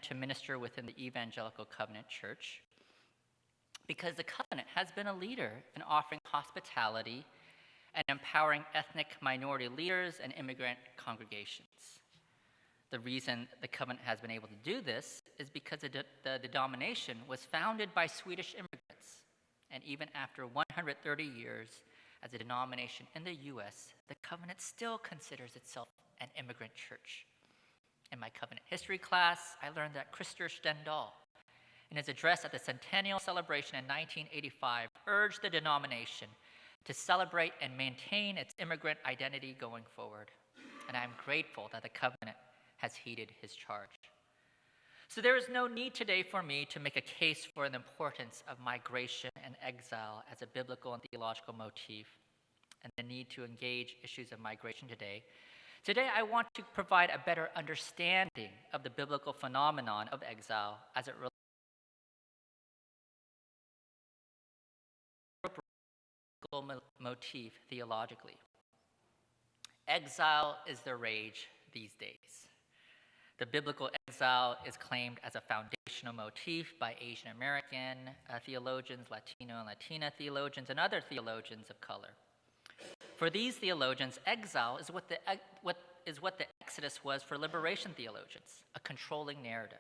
to minister within the Evangelical Covenant Church because the covenant has been a leader in offering hospitality and empowering ethnic minority leaders and immigrant congregations. The reason the covenant has been able to do this is because the denomination was founded by Swedish immigrants. And even after 130 years as a denomination in the U.S., the covenant still considers itself an immigrant church. In my covenant history class, I learned that Krister Stendahl, in his address at the Centennial Celebration in 1985, urged the denomination to celebrate and maintain its immigrant identity going forward. And I'm grateful that the covenant has heeded his charge. So there is no need today for me to make a case for the importance of migration and exile as a biblical and theological motif and the need to engage issues of migration today. Today, I want to provide a better understanding of the biblical phenomenon of exile as it relates to the biblical motif theologically. Exile is the rage these days. The biblical exile is claimed as a foundational motif by Asian American theologians, Latino and Latina theologians, and other theologians of color. For these theologians, exile is what the Exodus was for liberation theologians, a controlling narrative.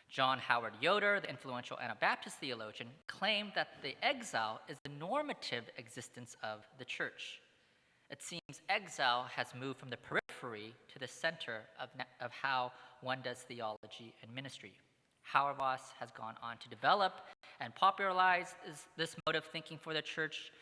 John Howard Yoder, the influential Anabaptist theologian, claimed that the exile is the normative existence of the church. It seems exile has moved from the periphery to the center of how one does theology and ministry. Hauerwas has gone on to develop and popularize this mode of thinking for the church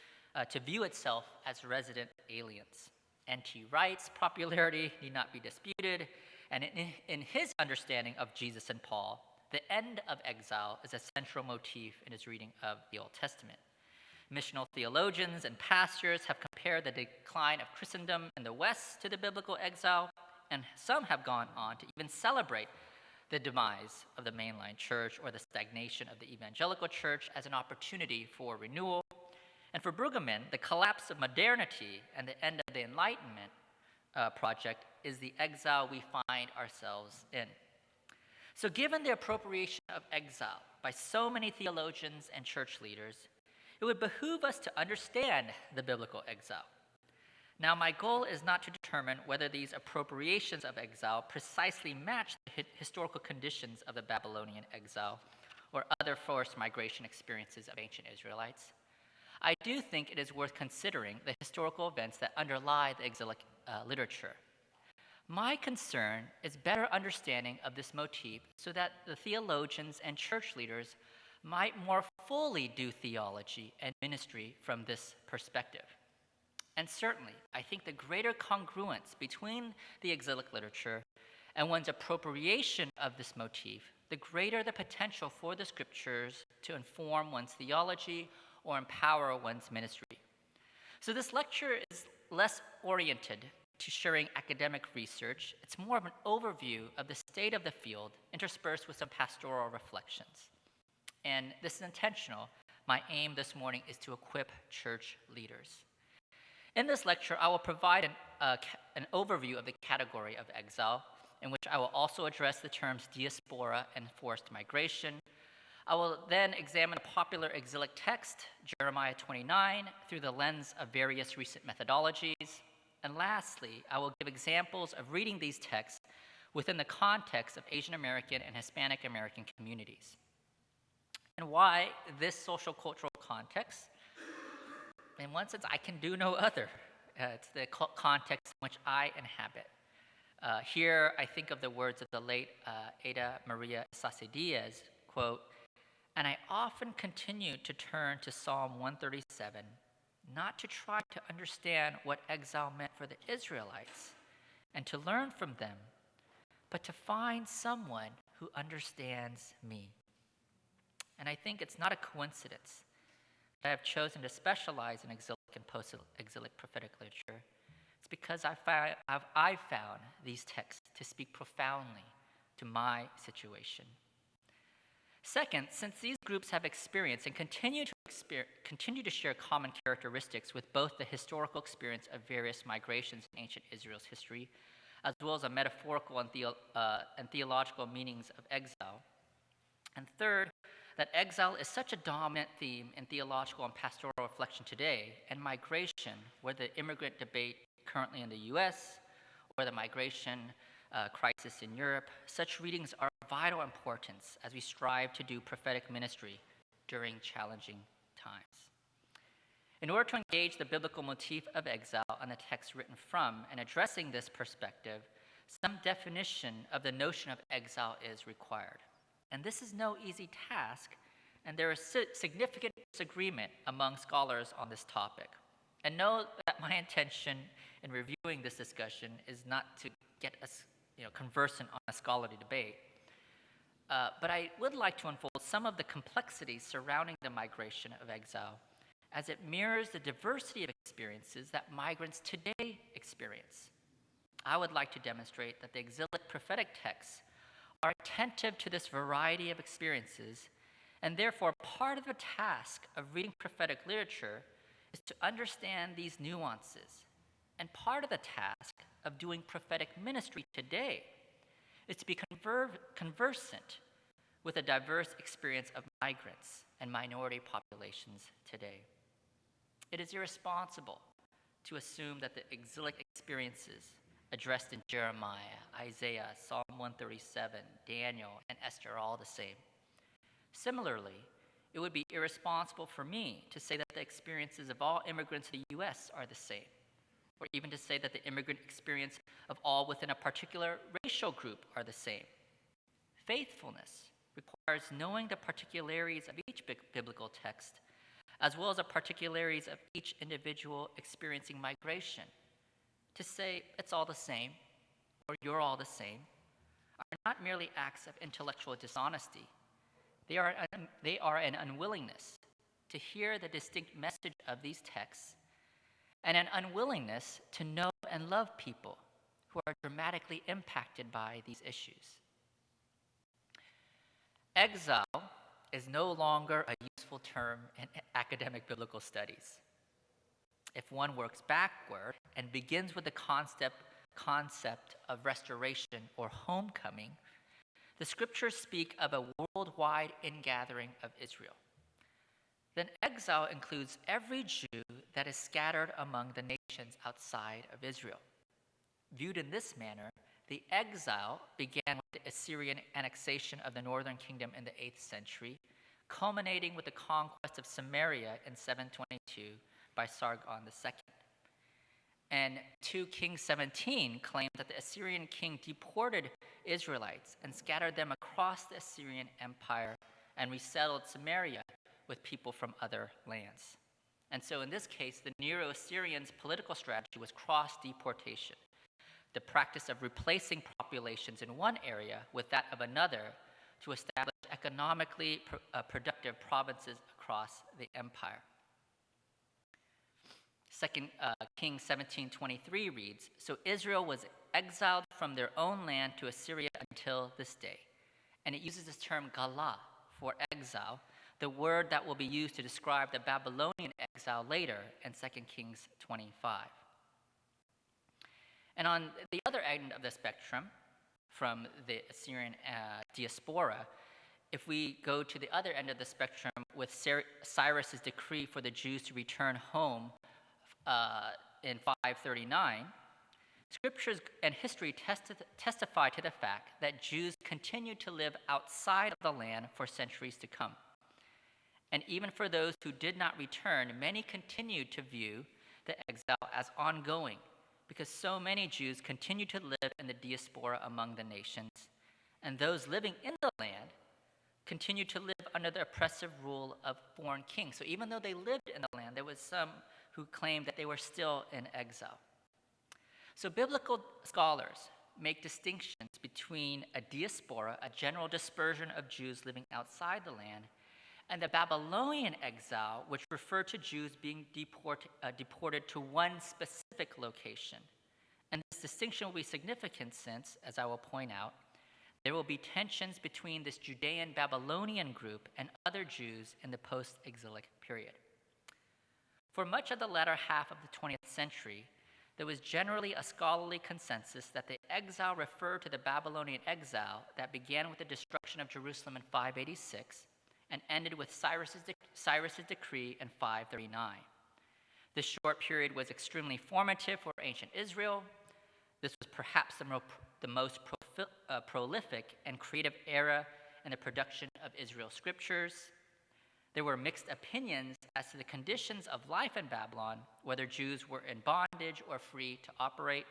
to view itself as resident aliens. N.T. Wright's popularity need not be disputed, and in his understanding of Jesus and Paul, the end of exile is a central motif in his reading of the Old Testament. Missional theologians and pastors have compared the decline of Christendom in the West to the biblical exile, and some have gone on to even celebrate the demise of the mainline church or the stagnation of the evangelical church as an opportunity for renewal. And for Brueggemann, the collapse of modernity and the end of the Enlightenment project is the exile we find ourselves in. So given the appropriation of exile by so many theologians and church leaders, it would behoove us to understand the biblical exile. Now, my goal is not to determine whether these appropriations of exile precisely match the historical conditions of the Babylonian exile or other forced migration experiences of ancient Israelites. I do think it is worth considering the historical events that underlie the exilic literature. My concern is better understanding of this motif so that the theologians and church leaders might more fully do theology and ministry from this perspective. And certainly, I think the greater congruence between the exilic literature and one's appropriation of this motif, the greater the potential for the scriptures to inform one's theology or empower one's ministry. So this lecture is less oriented to sharing academic research. It's more of an overview of the state of the field, interspersed with some pastoral reflections. And this is intentional. My aim this morning is to equip church leaders. In this lecture, I will provide an overview of the category of exile, in which I will also address the terms diaspora and forced migration. I will then examine a popular exilic text, Jeremiah 29, through the lens of various recent methodologies. And lastly, I will give examples of reading these texts within the context of Asian American and Hispanic American communities. And why this social cultural context? In one sense, I can do no other. It's the context in which I inhabit. Here, I think of the words of the late Ada Maria Sassi-Diaz, quote, "And I often continue to turn to Psalm 137, not to try to understand what exile meant for the Israelites and to learn from them, but to find someone who understands me." And I think it's not a coincidence that I have chosen to specialize in exilic and post-exilic prophetic literature. It's because I found these texts to speak profoundly to my situation. Second, since these groups have experienced and continue to share common characteristics with both the historical experience of various migrations in ancient Israel's history, as well as the metaphorical and theological meanings of exile. And third, that exile is such a dominant theme in theological and pastoral reflection today, and migration, whether the immigrant debate currently in the US or the migration crisis in Europe, such readings are of vital importance as we strive to do prophetic ministry during challenging times. In order to engage the biblical motif of exile and the text written from and addressing this perspective, some definition of the notion of exile is required. And this is no easy task, and there is significant disagreement among scholars on this topic. And know that my intention in reviewing this discussion is not to get us conversant on a scholarly debate, but I would like to unfold some of the complexities surrounding the migration of exile as it mirrors the diversity of experiences that migrants today experience. I would like to demonstrate that the exilic prophetic texts are attentive to this variety of experiences, and therefore part of the task of reading prophetic literature is to understand these nuances. And part of the task of doing prophetic ministry today is to be conversant with a diverse experience of migrants and minority populations today. It is irresponsible to assume that the exilic experiences addressed in Jeremiah, Isaiah, Psalm 137, Daniel, and Esther are all the same. Similarly, it would be irresponsible for me to say that the experiences of all immigrants to the U.S. are the same, or even to say that the immigrant experience of all within a particular racial group are the same. Faithfulness requires knowing the particularities of each biblical text, as well as the particularities of each individual experiencing migration. To say it's all the same, or you're all the same, are not merely acts of intellectual dishonesty. They are an unwillingness to hear the distinct message of these texts, and an unwillingness to know and love people who are dramatically impacted by these issues. Exile is no longer a useful term in academic biblical studies. If one works backward and begins with the concept of restoration or homecoming, the scriptures speak of a worldwide ingathering of Israel. Then exile includes every Jew that is scattered among the nations outside of Israel. Viewed in this manner, the exile began with the Assyrian annexation of the northern kingdom in the 8th century, culminating with the conquest of Samaria in 722 by Sargon II. And 2 Kings 17 claims that the Assyrian king deported Israelites and scattered them across the Assyrian Empire and resettled Samaria with people from other lands. And so in this case, the Neo-Assyrians' political strategy was cross-deportation, the practice of replacing populations in one area with that of another to establish economically productive provinces across the empire. 2 Kings 17:23 reads, "So Israel was exiled from their own land to Assyria until this day." And it uses this term galah for exile, the word that will be used to describe the Babylonian exile later in 2 Kings 25. And on the other end of the spectrum, from the Assyrian diaspora, if we go to the other end of the spectrum with Cyrus's decree for the Jews to return home in 539, scriptures and history testify to the fact that Jews continued to live outside of the land for centuries to come. And even for those who did not return, many continued to view the exile as ongoing, because so many Jews continued to live in the diaspora among the nations, and those living in the land continued to live under the oppressive rule of foreign kings. So even though they lived in the land, there was some who claimed that they were still in exile. So biblical scholars make distinctions between a diaspora, a general dispersion of Jews living outside the land, and the Babylonian exile, which referred to Jews being deported to one specific location. And this distinction will be significant since, as I will point out, there will be tensions between this Judean Babylonian group and other Jews in the post-exilic period. For much of the latter half of the 20th century, the there was generally a scholarly consensus that the exile referred to the Babylonian exile that began with the destruction of Jerusalem in 586 and ended with Cyrus's decree in 539. This short period was extremely formative for ancient Israel. This was perhaps the most prolific and creative era in the production of Israel's scriptures. There were mixed opinions as to the conditions of life in Babylon, whether Jews were in bondage or free to operate.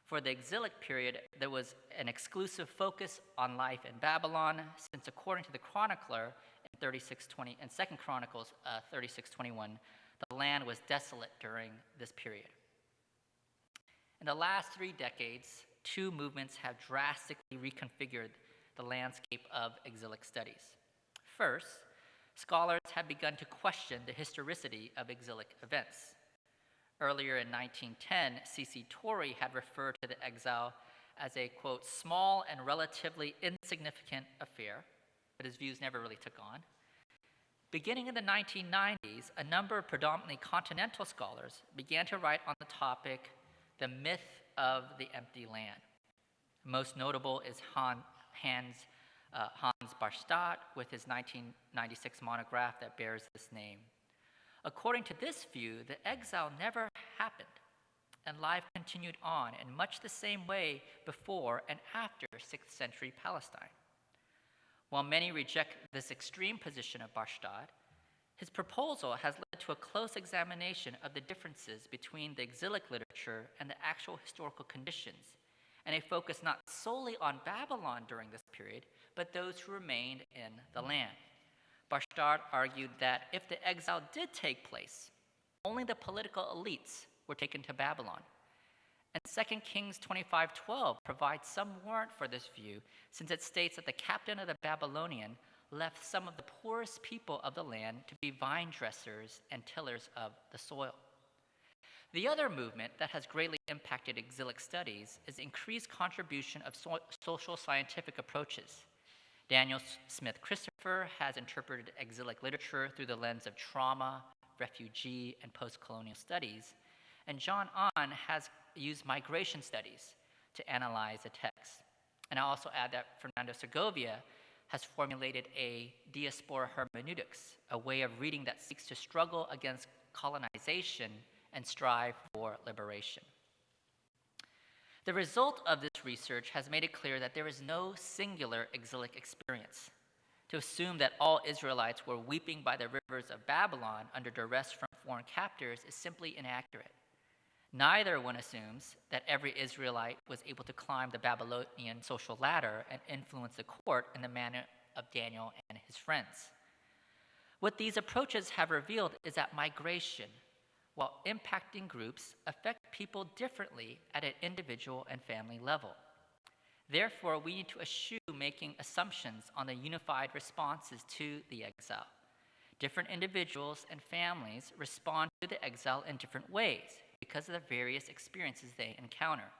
For the exilic period, there was an exclusive focus on life in Babylon, since according to the chronicler in 36:20 and 2 Chronicles 36:21, the land was desolate during this period. In the last 3 decades, 2 movements have drastically reconfigured the landscape of exilic studies. First, scholars have begun to question the historicity of exilic events. Earlier in 1910, C.C. Torrey had referred to the exile as a, quote, small and relatively insignificant affair, but his views never really took on. Beginning in the 1990s, a number of predominantly continental scholars began to write on the topic, the myth of the empty land. Most notable is Hans Barstadt with his 1996 monograph that bears this name. According to this view, the exile never happened, and life continued on in much the same way before and after 6th century Palestine. While many reject this extreme position of Barstadt, his proposal has led to a close examination of the differences between the exilic literature and the actual historical conditions, and a focus not solely on Babylon during this period, but those who remained in the land. Barstadt argued that if the exile did take place, only the political elites were taken to Babylon. And 2 Kings 25:12 provides some warrant for this view, since it states that the captain of the Babylonian left some of the poorest people of the land to be vine dressers and tillers of the soil. The other movement that has greatly impacted exilic studies is the increased contribution of social scientific approaches. Daniel Smith Christopher has interpreted exilic literature through the lens of trauma, refugee, and post-colonial studies, and John Ahn has used migration studies to analyze the text. And I'll also add that Fernando Segovia has formulated a Diaspora Hermeneutics, a way of reading that seeks to struggle against colonization and strive for liberation. The result of this research has made it clear that there is no singular exilic experience. To assume that all Israelites were weeping by the rivers of Babylon under duress from foreign captors is simply inaccurate. Neither one assumes that every Israelite was able to climb the Babylonian social ladder and influence the court in the manner of Daniel and his friends. What these approaches have revealed is that migration, while impacting groups, affect people differently at an individual and family level. Therefore, we need to eschew making assumptions on the unified responses to the exile. Different individuals and families respond to the exile in different ways because of the various experiences they encounter.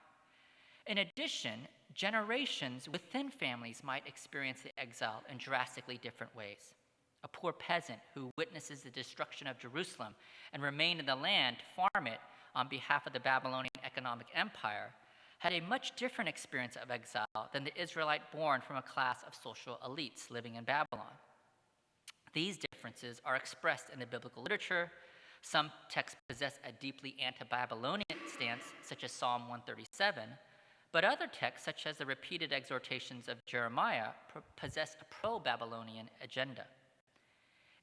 In addition, generations within families might experience the exile in drastically different ways. A poor peasant who witnesses the destruction of Jerusalem and remained in the land to farm it on behalf of the Babylonian economic empire had a much different experience of exile than the Israelite born from a class of social elites living in Babylon. These differences are expressed in the biblical literature. Some texts possess a deeply anti-Babylonian stance, such as Psalm 137, but other texts, such as the repeated exhortations of Jeremiah, possess a pro-Babylonian agenda.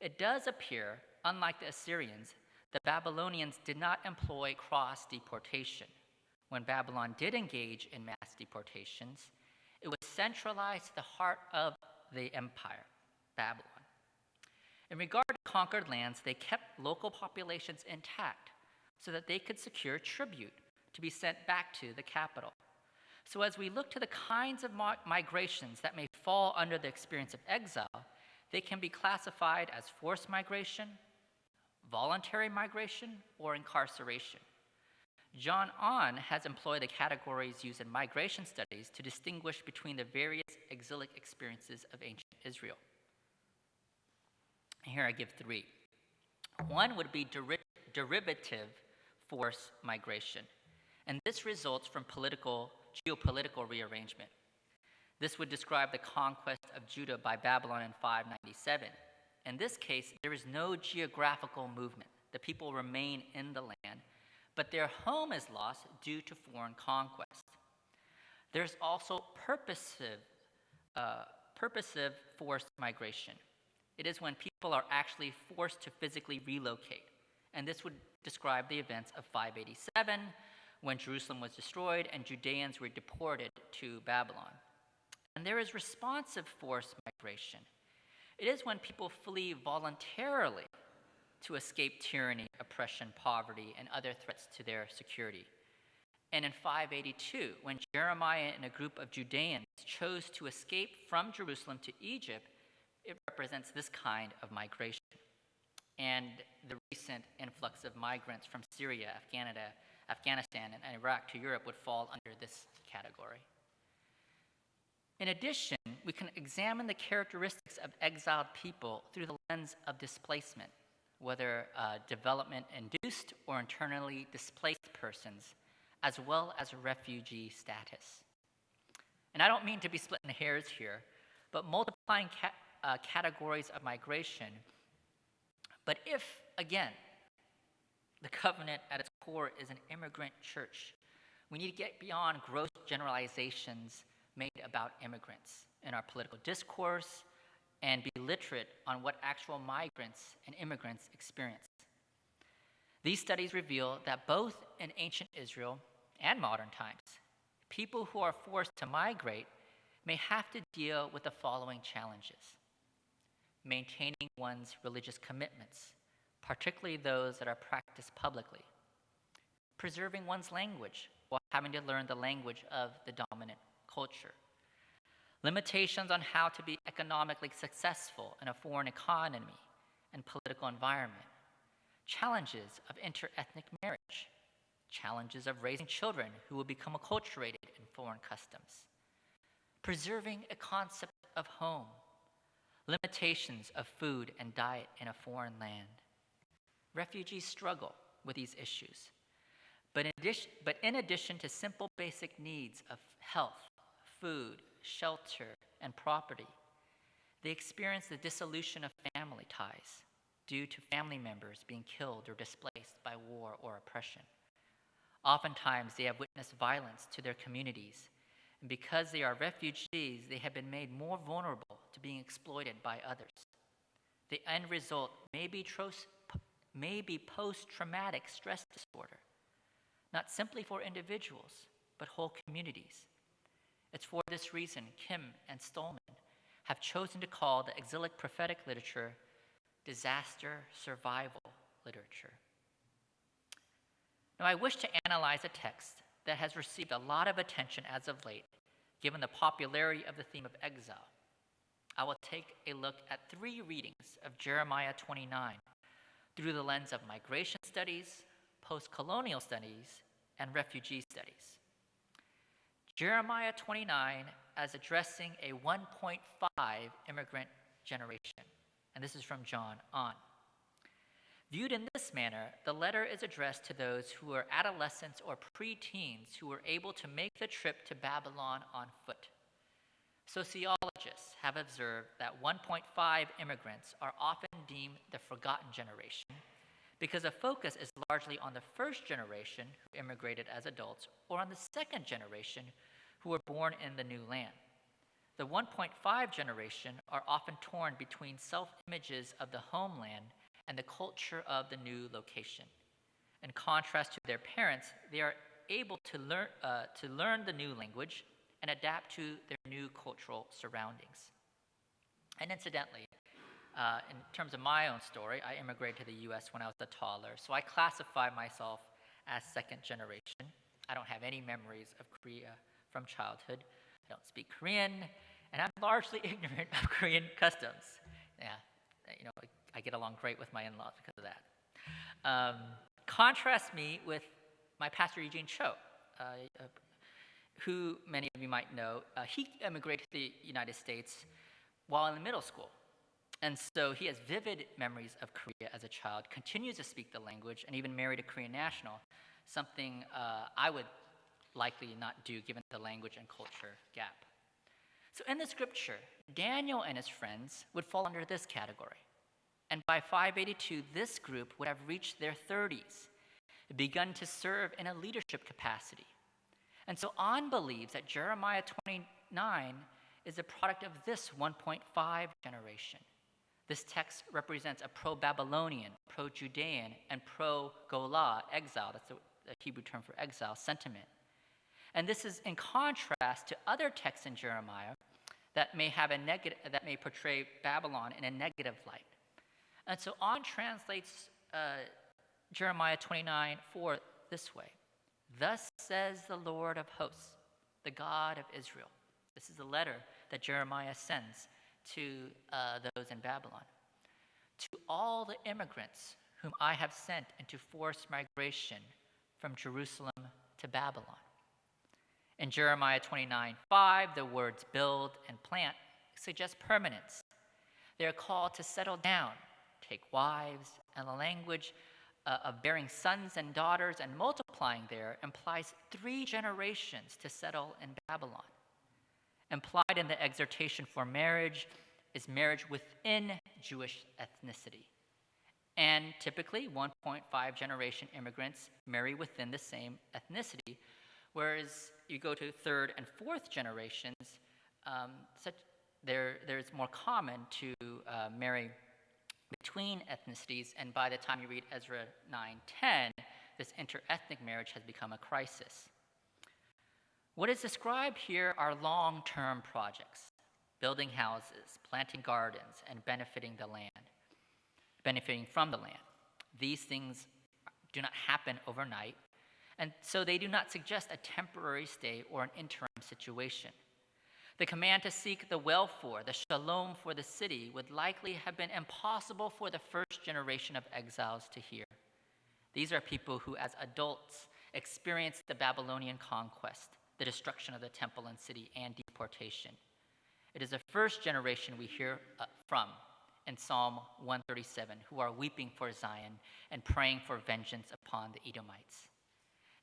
It does appear, unlike the Assyrians, the Babylonians did not employ cross-deportation. When Babylon did engage in mass deportations, it was centralized to the heart of the empire, Babylon. In regard to conquered lands, they kept local populations intact so that they could secure tribute to be sent back to the capital. So as we look to the kinds of migrations that may fall under the experience of exile, they can be classified as forced migration, voluntary migration, or incarceration. John Ahn has employed the categories used in migration studies to distinguish between the various exilic experiences of ancient Israel. Here I give 3. One would be derivative forced migration. And this results from geopolitical rearrangement. This would describe the conquest of Judah by Babylon in 597. In this case, there is no geographical movement. The people remain in the land, but their home is lost due to foreign conquest. There's also purposive forced migration. It is when people are actually forced to physically relocate. And this would describe the events of 587, when Jerusalem was destroyed and Judeans were deported to Babylon. And there is responsive forced migration. It is when people flee voluntarily to escape tyranny, oppression, poverty, and other threats to their security. And in 582, when Jeremiah and a group of Judeans chose to escape from Jerusalem to Egypt, it represents this kind of migration. And the recent influx of migrants from Syria, Afghanistan, and Iraq to Europe would fall under this category. In addition, we can examine the characteristics of exiled people through the lens of displacement, whether development-induced or internally displaced persons, as well as refugee status. And I don't mean to be splitting hairs here, but multiplying categories of migration. But if, again, the covenant at its core is an immigrant church, we need to get beyond gross generalizations made about immigrants in our political discourse and be literate on what actual migrants and immigrants experience. These studies reveal that both in ancient Israel and modern times, people who are forced to migrate may have to deal with the following challenges: maintaining one's religious commitments, particularly those that are practiced publicly; preserving one's language while having to learn the language of the dominant culture; limitations on how to be economically successful in a foreign economy and political environment; challenges of interethnic marriage; challenges of raising children who will become acculturated in foreign customs; preserving a concept of home; limitations of food and diet in a foreign land. Refugees struggle with these issues. But in addition to simple basic needs of health, food, shelter, and property, they experience the dissolution of family ties due to family members being killed or displaced by war or oppression. Oftentimes, they have witnessed violence to their communities, and because they are refugees, they have been made more vulnerable to being exploited by others. The end result may be post-traumatic stress disorder, not simply for individuals, but whole communities. It's for this reason Kim and Stolman have chosen to call the exilic prophetic literature disaster survival literature. Now, I wish to analyze a text that has received a lot of attention as of late, given the popularity of the theme of exile. I will take a look at 3 readings of Jeremiah 29 through the lens of migration studies, post-colonial studies, and refugee studies. Jeremiah 29 as addressing a 1.5 immigrant generation, and this is from John on. Viewed in this manner, the letter is addressed to those who are adolescents or preteens who were able to make the trip to Babylon on foot. Sociologists have observed that 1.5 immigrants are often deemed the forgotten generation because the focus is largely on the first generation who immigrated as adults or on the second generation who were born in the new land. The 1.5 generation are often torn between self-images of the homeland and the culture of the new location. In contrast to their parents, they are able to learn the new language and adapt to their new cultural surroundings. And incidentally, in terms of my own story, I immigrated to the US when I was a toddler, so I classify myself as second generation. I don't have any memories of Korea from childhood. I don't speak Korean, and I'm largely ignorant of Korean customs. Yeah, I get along great with my in-laws because of that. Contrast me with my pastor, Eugene Cho, who many of you might know. He immigrated to the United States while in middle school. And so he has vivid memories of Korea as a child, continues to speak the language, and even married a Korean national. something I would likely not do given the language and culture gap. So in the scripture, Daniel and his friends would fall under this category. And by 582, this group would have reached their 30s, begun to serve in a leadership capacity. And so On believes that Jeremiah 29 is a product of this 1.5 generation. This text represents a pro-Babylonian, pro-Judean, and pro-Golah, exile, that's the Hebrew term for exile, sentiment. And this is in contrast to other texts in Jeremiah that may portray Babylon in a negative light. And so On translates Jeremiah 29:4 this way. Thus says the Lord of hosts, the God of Israel. This is a letter that Jeremiah sends to those in Babylon. To all the immigrants whom I have sent into forced migration from Jerusalem to Babylon. In Jeremiah 29:5, the words build and plant suggest permanence. They are called to settle down, take wives, and the language of bearing sons and daughters and multiplying there implies 3 generations to settle in Babylon. Implied in the exhortation for marriage is marriage within Jewish ethnicity. And typically, 1.5 generation immigrants marry within the same ethnicity, whereas you go to 3rd and 4th generations, there's more common to marry between ethnicities, and by the time you read Ezra 9:10, this interethnic marriage has become a crisis. What is described here are long-term projects, building houses, planting gardens, and benefiting from the land. These things do not happen overnight, and so they do not suggest a temporary stay or an interim situation. The command to seek the welfare, the shalom for the city, would likely have been impossible for the first generation of exiles to hear. These are people who, as adults, experienced the Babylonian conquest, the destruction of the temple and city, and deportation. It is the first generation we hear from in Psalm 137, who are weeping for Zion and praying for vengeance upon the Edomites.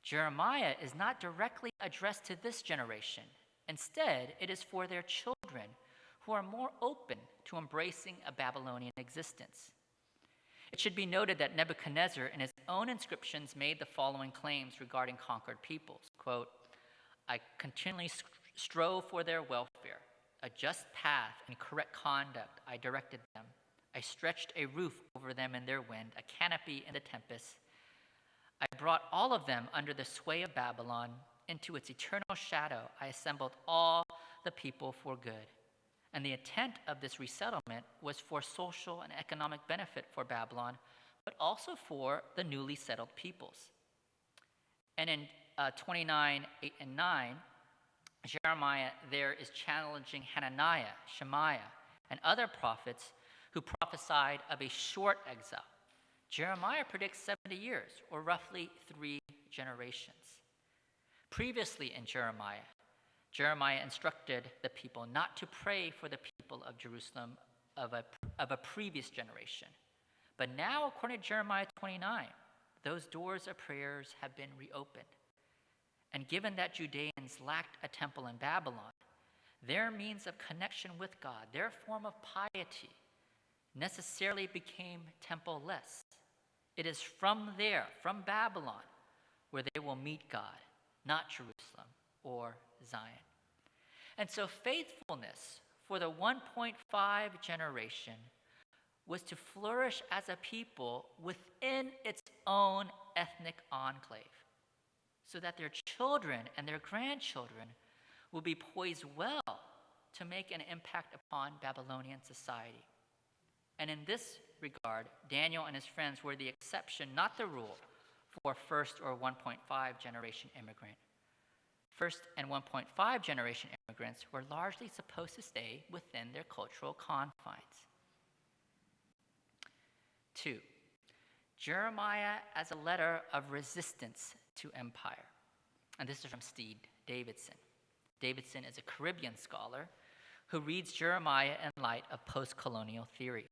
Jeremiah is not directly addressed to this generation. Instead, it is for their children who are more open to embracing a Babylonian existence. It should be noted that Nebuchadnezzar, in his own inscriptions, made the following claims regarding conquered peoples. Quote, I continually strove for their welfare. A just path and correct conduct I directed them. I stretched a roof over them in their wind, a canopy in the tempest. I brought all of them under the sway of Babylon. Into its eternal shadow, I assembled all the people for good. And the intent of this resettlement was for social and economic benefit for Babylon, but also for the newly settled peoples. And in 29:8 and 9, Jeremiah there is challenging Hananiah, Shemaiah, and other prophets who prophesied of a short exile. Jeremiah predicts 70 years, or roughly 3 generations. Previously in Jeremiah instructed the people not to pray for the people of Jerusalem of a previous generation. But now, according to Jeremiah 29, those doors of prayers have been reopened. And given that Judeans lacked a temple in Babylon, their means of connection with God, their form of piety, necessarily became temple-less. It is from there, from Babylon, where they will meet God, not Jerusalem or Zion. And so faithfulness for the 1.5 generation was to flourish as a people within its own ethnic enclave, so that their children and their grandchildren will be poised well to make an impact upon Babylonian society. And in this regard, Daniel and his friends were the exception, not the rule, for first or 1.5 generation immigrant. First and 1.5 generation immigrants were largely supposed to stay within their cultural confines. 2, Jeremiah as a letter of resistance to empire. And this is from Steve Davidson. Davidson is a Caribbean scholar who reads Jeremiah in light of post-colonial theory.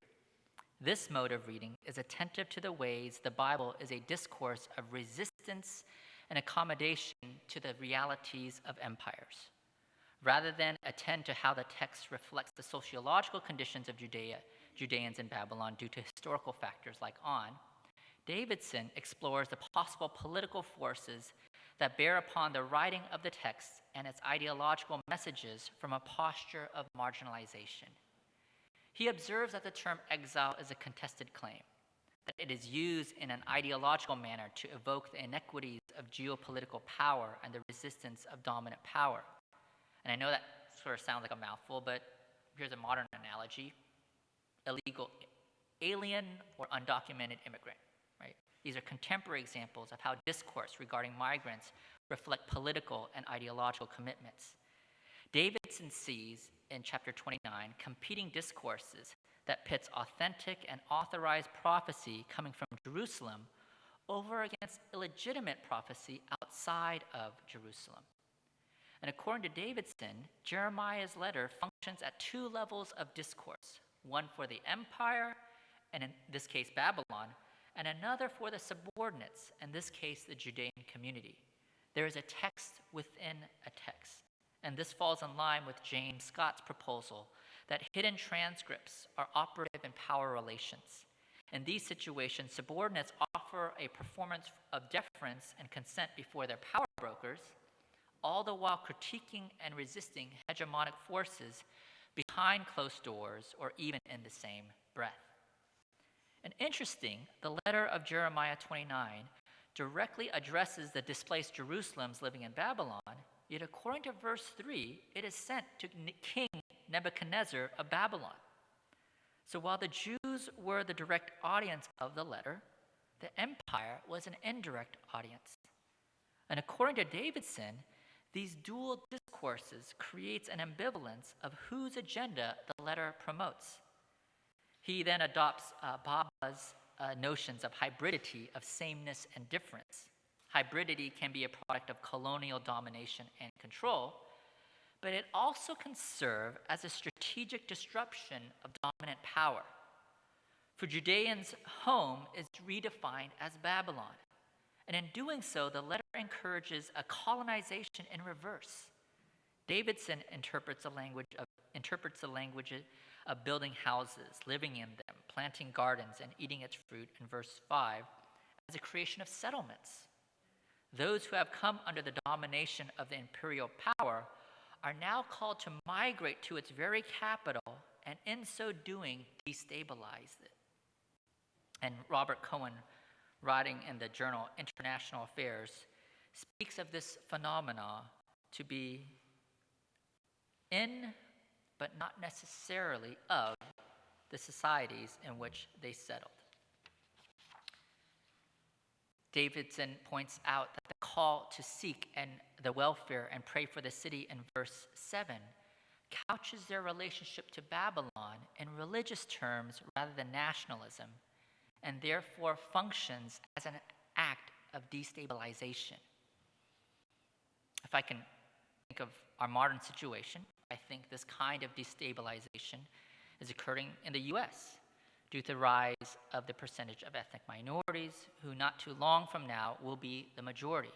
This mode of reading is attentive to the ways the Bible is a discourse of resistance resistance and accommodation to the realities of empires. Rather than attend to how the text reflects the sociological conditions of Judeans in Babylon due to historical factors like On, Davidson explores the possible political forces that bear upon the writing of the text and its ideological messages from a posture of marginalization. He observes that the term exile is a contested claim, that it is used in an ideological manner to evoke the inequities of geopolitical power and the resistance of dominant power. And I know that sort of sounds like a mouthful, but here's a modern analogy: illegal alien or undocumented immigrant, right? These are contemporary examples of how discourse regarding migrants reflect political and ideological commitments. Davidson sees in chapter 29 competing discourses that pits authentic and authorized prophecy coming from Jerusalem over against illegitimate prophecy outside of Jerusalem. And according to Davidson, Jeremiah's letter functions at two levels of discourse, one for the empire, and in this case Babylon, and another for the subordinates, in this case the Judean community. There is a text within a text, and this falls in line with James Scott's proposal that hidden transcripts are operative in power relations. In these situations, subordinates offer a performance of deference and consent before their power brokers, all the while critiquing and resisting hegemonic forces behind closed doors or even in the same breath. And interesting, the letter of Jeremiah 29 directly addresses the displaced Jerusalems living in Babylon, yet according to verse 3, it is sent to King Nebuchadnezzar of Babylon. So while the Jews were the direct audience of the letter, the empire was an indirect audience. And according to Davidson, these dual discourses creates an ambivalence of whose agenda the letter promotes. He then adopts Baba's notions of hybridity, of sameness and difference. Hybridity can be a product of colonial domination and control, but it also can serve as a strategic disruption of dominant power. For Judeans, home is redefined as Babylon. And in doing so, the letter encourages a colonization in reverse. Davidson interprets the language of building houses, living in them, planting gardens, and eating its fruit in verse 5 as a creation of settlements. Those who have come under the domination of the imperial power are now called to migrate to its very capital and in so doing destabilize it. And Robert Cohen, writing in the journal International Affairs, speaks of this phenomena to be in, but not necessarily of, the societies in which they settled. Davidson points out that the call to seek and the welfare and pray for the city in verse 7 couches their relationship to Babylon in religious terms rather than nationalism, and therefore functions as an act of destabilization. If I can think of our modern situation, I think this kind of destabilization is occurring in the US due to the rise of the percentage of ethnic minorities who not too long from now will be the majority.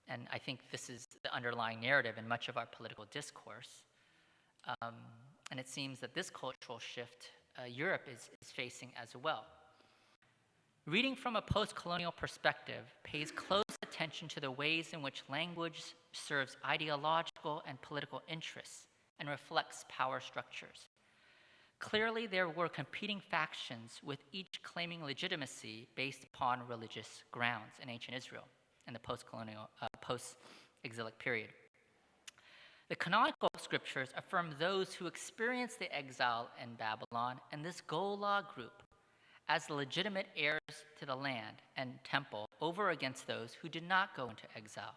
And I think this is the underlying narrative in much of our political discourse. And it seems that this cultural shift Europe is facing as well. Reading from a post-colonial perspective pays close attention to the ways in which language serves ideological and political interests and reflects power structures. Clearly, there were competing factions with each claiming legitimacy based upon religious grounds in ancient Israel in the post-colonial, post-exilic period. The canonical scriptures affirm those who experienced the exile in Babylon and this Gola group as the legitimate heirs to the land and temple over against those who did not go into exile.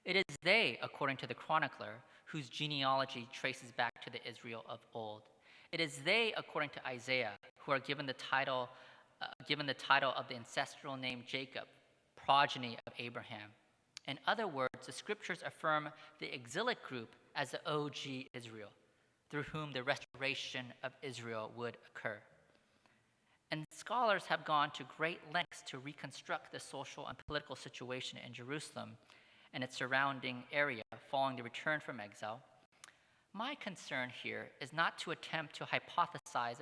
It is they, according to the chronicler, whose genealogy traces back to the Israel of old. It is they, according to Isaiah, who are given the title of the ancestral name Jacob, progeny of Abraham. In other words, the scriptures affirm the exilic group as the OG Israel, through whom the restoration of Israel would occur. And scholars have gone to great lengths to reconstruct the social and political situation in Jerusalem and its surrounding area following the return from exile. My concern here is not to attempt to hypothesize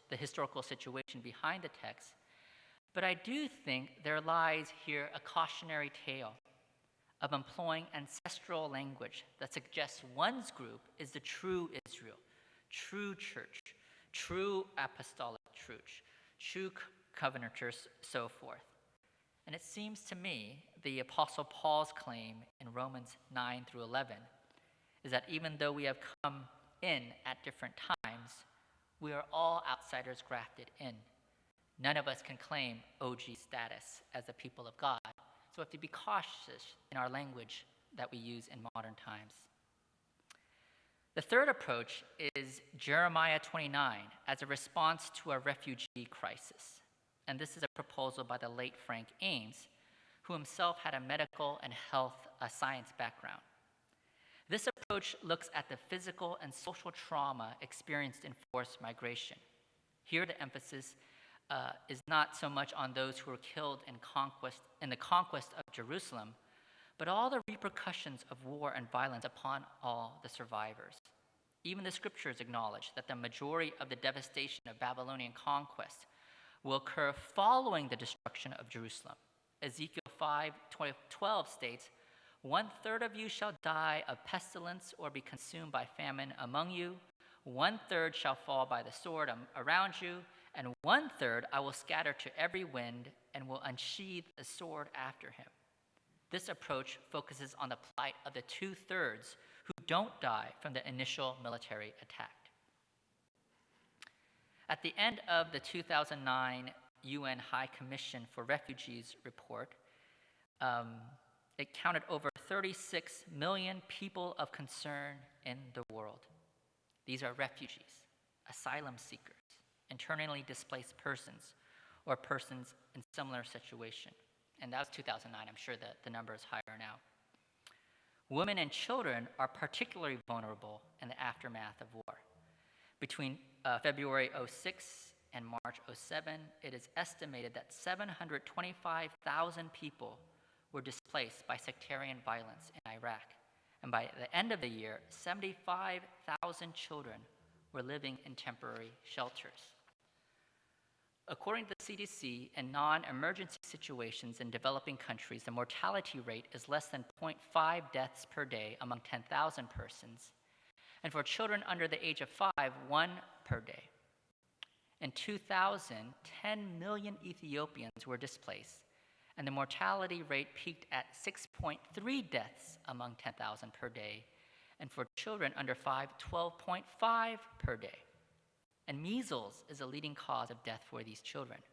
the historical situation behind the text, but I do think there lies here a cautionary tale of employing ancestral language that suggests one's group is the true Israel, true church, true apostolic church, true covenanters, so forth. And it seems to me the Apostle Paul's claim in Romans 9 through 11 is that even though we have come in at different times, we are all outsiders grafted in. None of us can claim OG status as the people of God, so we have to be cautious in our language that we use in modern times. The third approach is Jeremiah 29 as a response to a refugee crisis. And this is a proposal by the late Frank Ames, who himself had a medical and health science background. This approach looks at the physical and social trauma experienced in forced migration. Here the emphasis is not so much on those who were killed in the conquest of Jerusalem, but all the repercussions of war and violence upon all the survivors. Even the scriptures acknowledge that the majority of the devastation of Babylonian conquest will occur following the destruction of Jerusalem. Ezekiel 5:12 states, "1/3 of you shall die of pestilence or be consumed by famine among you. 1/3 shall fall by the sword around you, and 1/3 I will scatter to every wind and will unsheathe the sword after him." This approach focuses on the plight of the 2/3 who don't die from the initial military attack. At the end of the 2009 UN High Commission for Refugees report, it counted over 36 million people of concern in the world. These are refugees, asylum seekers, internally displaced persons, or persons in similar situation. And that was 2009. I'm sure that the number is higher now. Women and children are particularly vulnerable in the aftermath of war. Between February 2006 and March 2007, it is estimated that 725,000 people were displaced by sectarian violence in Iraq. And by the end of the year, 75,000 children were living in temporary shelters. According to the CDC, in non-emergency situations in developing countries, the mortality rate is less than 0.5 deaths per day among 10,000 persons. And for children under the age of 5, 1 per day. In 2000, 10 million Ethiopians were displaced, and the mortality rate peaked at 6.3 deaths among 10,000 per day, and for children under 5, 12.5 per day. And measles is a leading cause of death for these children.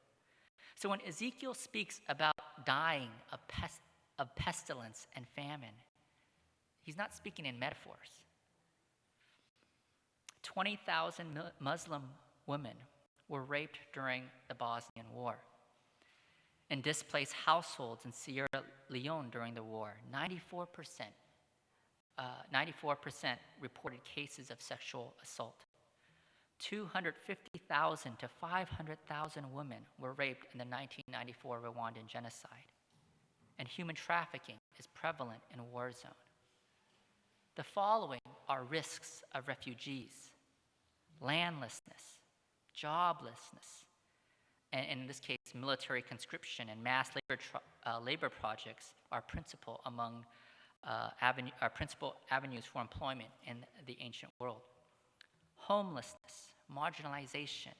So when Ezekiel speaks about dying of pestilence and famine, he's not speaking in metaphors. 20,000 Muslim women were raped during the Bosnian War. In displaced households in Sierra Leone during the war, 94% reported cases of sexual assault. 250,000 to 500,000 women were raped in the 1994 Rwandan genocide. And human trafficking is prevalent in a war zone. The following are risks of refugees: landlessness, joblessness, and in this case, military conscription and mass labor projects are principal avenues for employment in the ancient world. Homelessness, marginalization,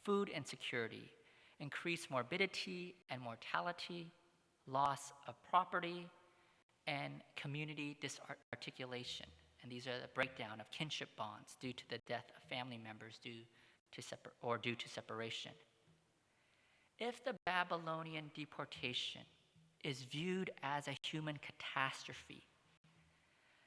food insecurity, increased morbidity and mortality, loss of property, and community disarticulation. And these are the breakdown of kinship bonds due to the death of family members due to separation. If the Babylonian deportation is viewed as a human catastrophe,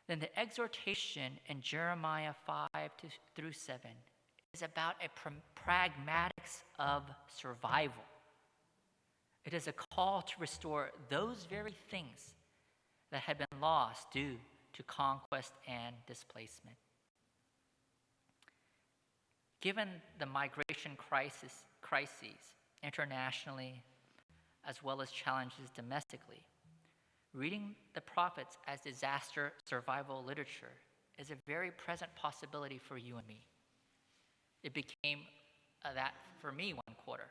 then the exhortation in Jeremiah 5-7 is about a pragmatics of survival. It is a call to restore those very things that had been lost due to conquest and displacement. Given the migration crisis crises internationally as well as challenges domestically, reading the prophets as disaster survival literature is a very present possibility for you and me. It became that for me one quarter.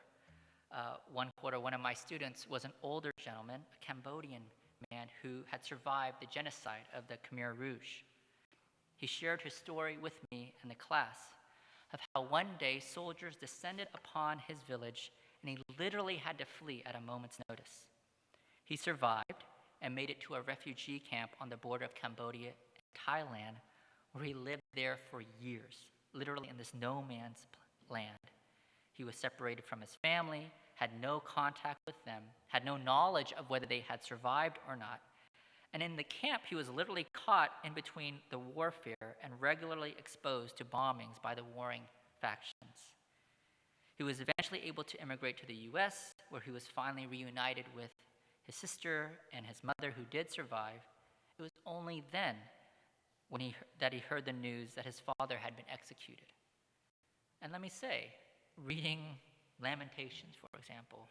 One of my students was an older gentleman, a Cambodian man who had survived the genocide of the Khmer Rouge. He shared his story with me in the class of how one day soldiers descended upon his village and he literally had to flee at a moment's notice. He survived and made it to a refugee camp on the border of Cambodia and Thailand, where he lived there for years, literally in this no man's land. He was separated from his family, had no contact with them, had no knowledge of whether they had survived or not. And in the camp, he was literally caught in between the warfare and regularly exposed to bombings by the warring factions. He was eventually able to immigrate to the US, where he was finally reunited with his sister and his mother, who did survive. It was only then that he heard the news that his father had been executed. And let me say, reading Lamentations, for example,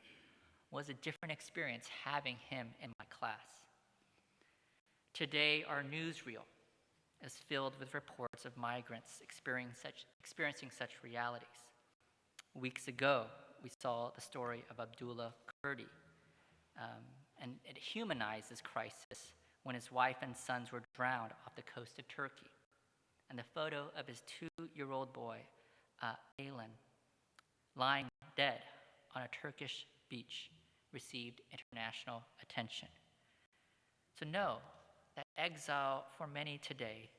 was a different experience having him in my class. Today, our newsreel is filled with reports of migrants experiencing such realities. Weeks ago, we saw the story of Abdullah Kurdi, and it humanized this crisis when his wife and sons were drowned off the coast of Turkey. And the photo of his 2-year-old boy, Aylan, lying dead on a Turkish beach received international attention. So know that exile for many today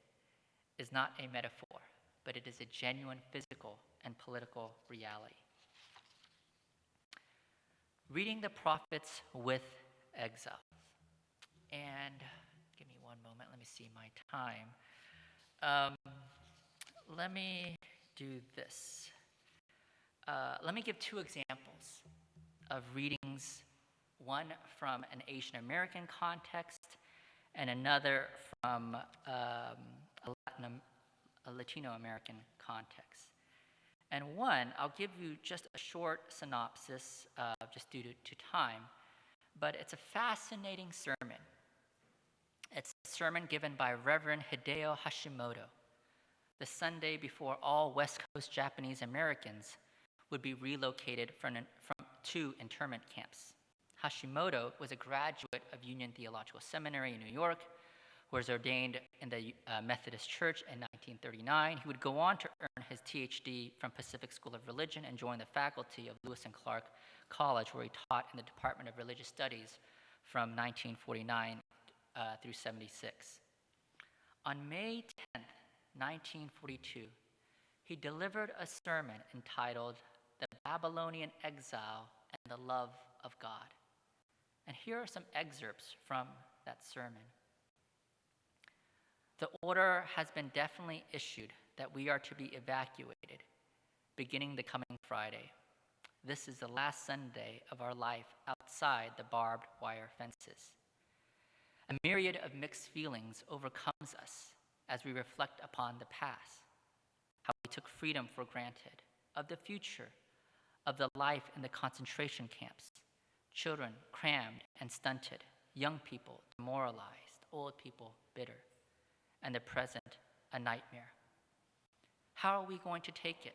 is not a metaphor, but it is a genuine physical and political reality. Reading the prophets with exiles. And give me one moment, let me see my time. Let me do this. Let me give 2 examples of readings, one from an Asian American context and another from a Latino American context. And one, I'll give you just a short synopsis, just due to time, but it's a fascinating sermon. It's a sermon given by Reverend Hideo Hashimoto, the Sunday before all West Coast Japanese Americans would be relocated to internment camps. Hashimoto was a graduate of Union Theological Seminary in New York, who was ordained in the Methodist Church in 1939. He would go on to earn his THD from Pacific School of Religion and join the faculty of Lewis and Clark College, where he taught in the Department of Religious Studies from 1949 through 76. On May 10, 1942, he delivered a sermon entitled "The Babylonian Exile and the Love of God." And here are some excerpts from that sermon. The order has been definitely issued that we are to be evacuated, beginning the coming Friday. This is the last Sunday of our life outside the barbed wire fences. A myriad of mixed feelings overcomes us as we reflect upon the past, how we took freedom for granted, of the future, of the life in the concentration camps, children crammed and stunted, young people demoralized, old people bitter, and the present a nightmare. How are we going to take it?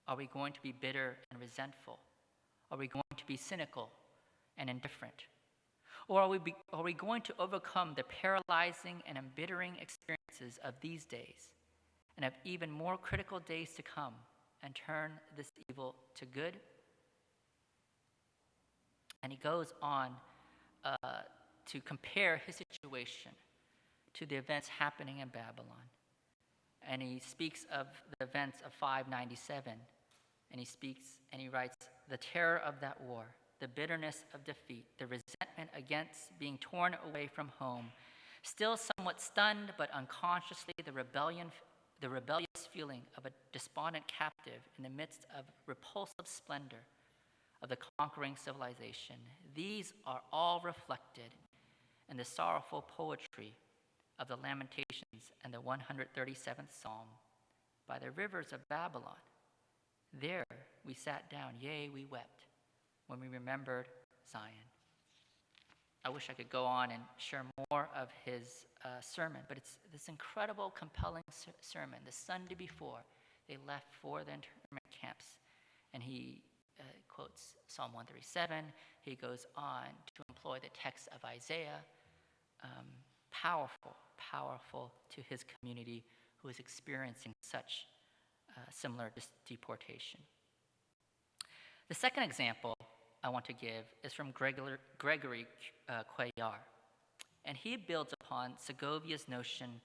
Are we going to be bitter and resentful? Are we going to be cynical and indifferent? Or are we going to overcome the paralyzing and embittering experiences of these days and of even more critical days to come and turn this evil to good? And he goes on to compare his situation to the events happening in Babylon. And he speaks of the events of 597. And he writes, the terror of that war, the bitterness of defeat, the resentment against being torn away from home, still somewhat stunned but unconsciously the rebellious feeling of a despondent captive in the midst of repulsive splendor of the conquering civilization. These are all reflected in the sorrowful poetry of the Lamentations and the 137th Psalm by the rivers of Babylon. There we sat down, yea, we wept, when we remembered Zion. I wish I could go on and share more of his sermon, but it's this incredible, compelling sermon. The Sunday before, they left for the internment camps, and he quotes Psalm 137. He goes on to employ the text of Isaiah. Powerful to his community who is experiencing such similar deportation. The second example I want to give is from Gregory Cuellar, and he builds upon Segovia's notion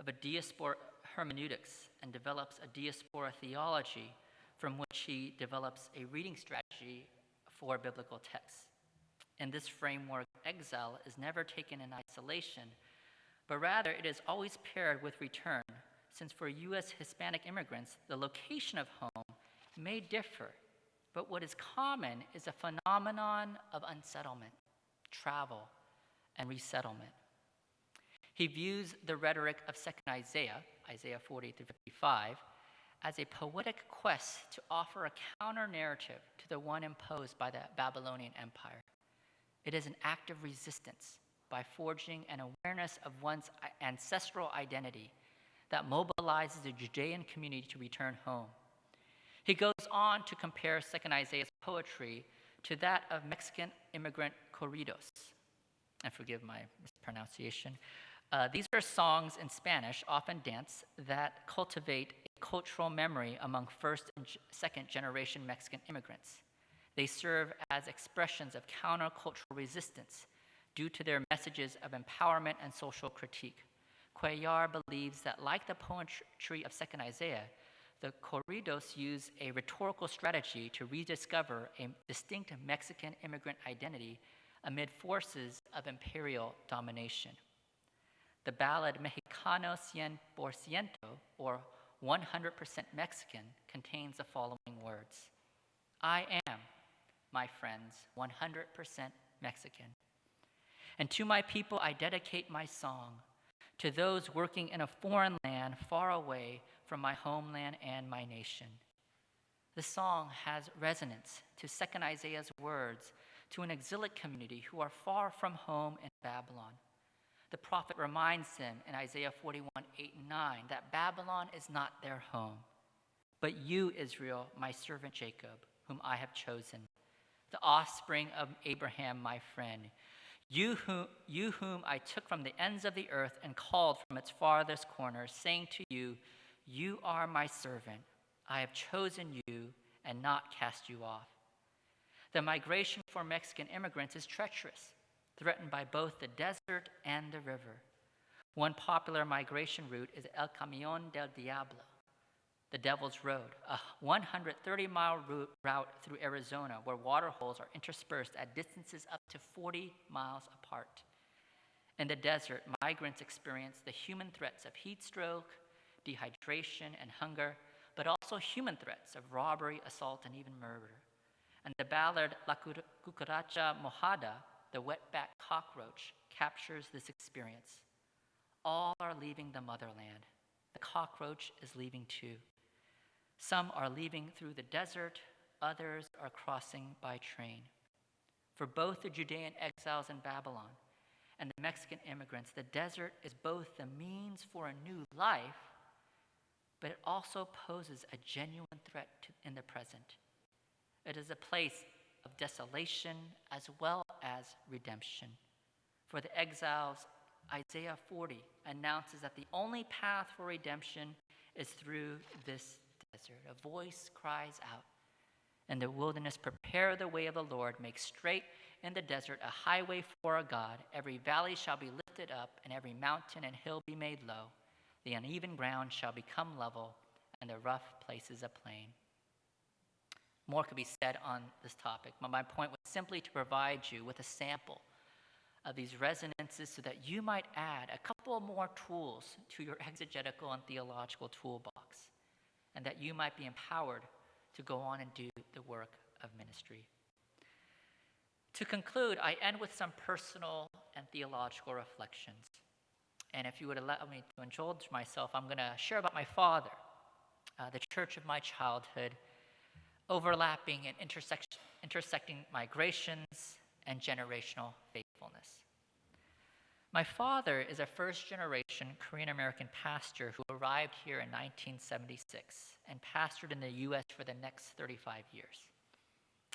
of a Diaspora Hermeneutics and develops a diaspora theology from which he develops a reading strategy for biblical texts. In this framework, exile is never taken in isolation, but rather it is always paired with return, since for U.S. Hispanic immigrants, the location of home may differ, but what is common is a phenomenon of unsettlement, travel, and resettlement. He views the rhetoric of 2nd Isaiah, Isaiah 40 through 55, as a poetic quest to offer a counter-narrative to the one imposed by the Babylonian Empire. It is an act of resistance by forging an awareness of one's ancestral identity that mobilizes the Judean community to return home. He goes on to compare 2nd Isaiah's poetry to that of Mexican immigrant corridos. And forgive my mispronunciation. These are songs in Spanish, often dance, that cultivate a cultural memory among first and second generation Mexican immigrants. They serve as expressions of countercultural resistance due to their messages of empowerment and social critique. Cuellar believes that, like the poetry of 2nd Isaiah, the corridos use a rhetorical strategy to rediscover a distinct Mexican immigrant identity amid forces of imperial domination. The ballad Mexicano 100%, or 100% Mexican, contains the following words: I am, my friends, 100% Mexican. And to my people I dedicate my song, to those working in a foreign land far away from my homeland and my nation. The song has resonance to 2nd Isaiah's words to an exilic community who are far from home in Babylon. The prophet reminds them in Isaiah 41, 8 and 9, that Babylon is not their home, but you, Israel, my servant Jacob, whom I have chosen, the offspring of Abraham, my friend, you whom I took from the ends of the earth and called from its farthest corners, saying to you, you are my servant. I have chosen you and not cast you off. The migration for Mexican immigrants is treacherous, threatened by both the desert and the river. One popular migration route is El Camión del Diablo, the Devil's Road, a 130-mile route through Arizona where water holes are interspersed at distances up to 40 miles apart. In the desert, migrants experience the human threats of heat stroke, dehydration, and hunger, but also human threats of robbery, assault, and even murder. And the ballad La Cucaracha Mojada, the wetback cockroach, captures this experience. All are leaving the motherland. The cockroach is leaving too. Some are leaving through the desert, others are crossing by train. For both the Judean exiles in Babylon and the Mexican immigrants, the desert is both the means for a new life, but it also poses a genuine threat in the present. It is a place of desolation as well as redemption. For the exiles, Isaiah 40 announces that the only path for redemption is through this desert. A voice cries out, "In the wilderness, prepare the way of the Lord, make straight in the desert a highway for our God. Every valley shall be lifted up, and every mountain and hill be made low. The uneven ground shall become level, and the rough places a plain." More could be said on this topic, but my point was simply to provide you with a sample of these resonances so that you might add a couple more tools to your exegetical and theological toolbox, and that you might be empowered to go on and do the work of ministry. To conclude, I end with some personal and theological reflections. And if you would allow me to indulge myself, I'm going to share about my father, the church of my childhood, overlapping and intersecting migrations and generational faithfulness. My father is a first-generation Korean-American pastor who arrived here in 1976 and pastored in the U.S. for the next 35 years.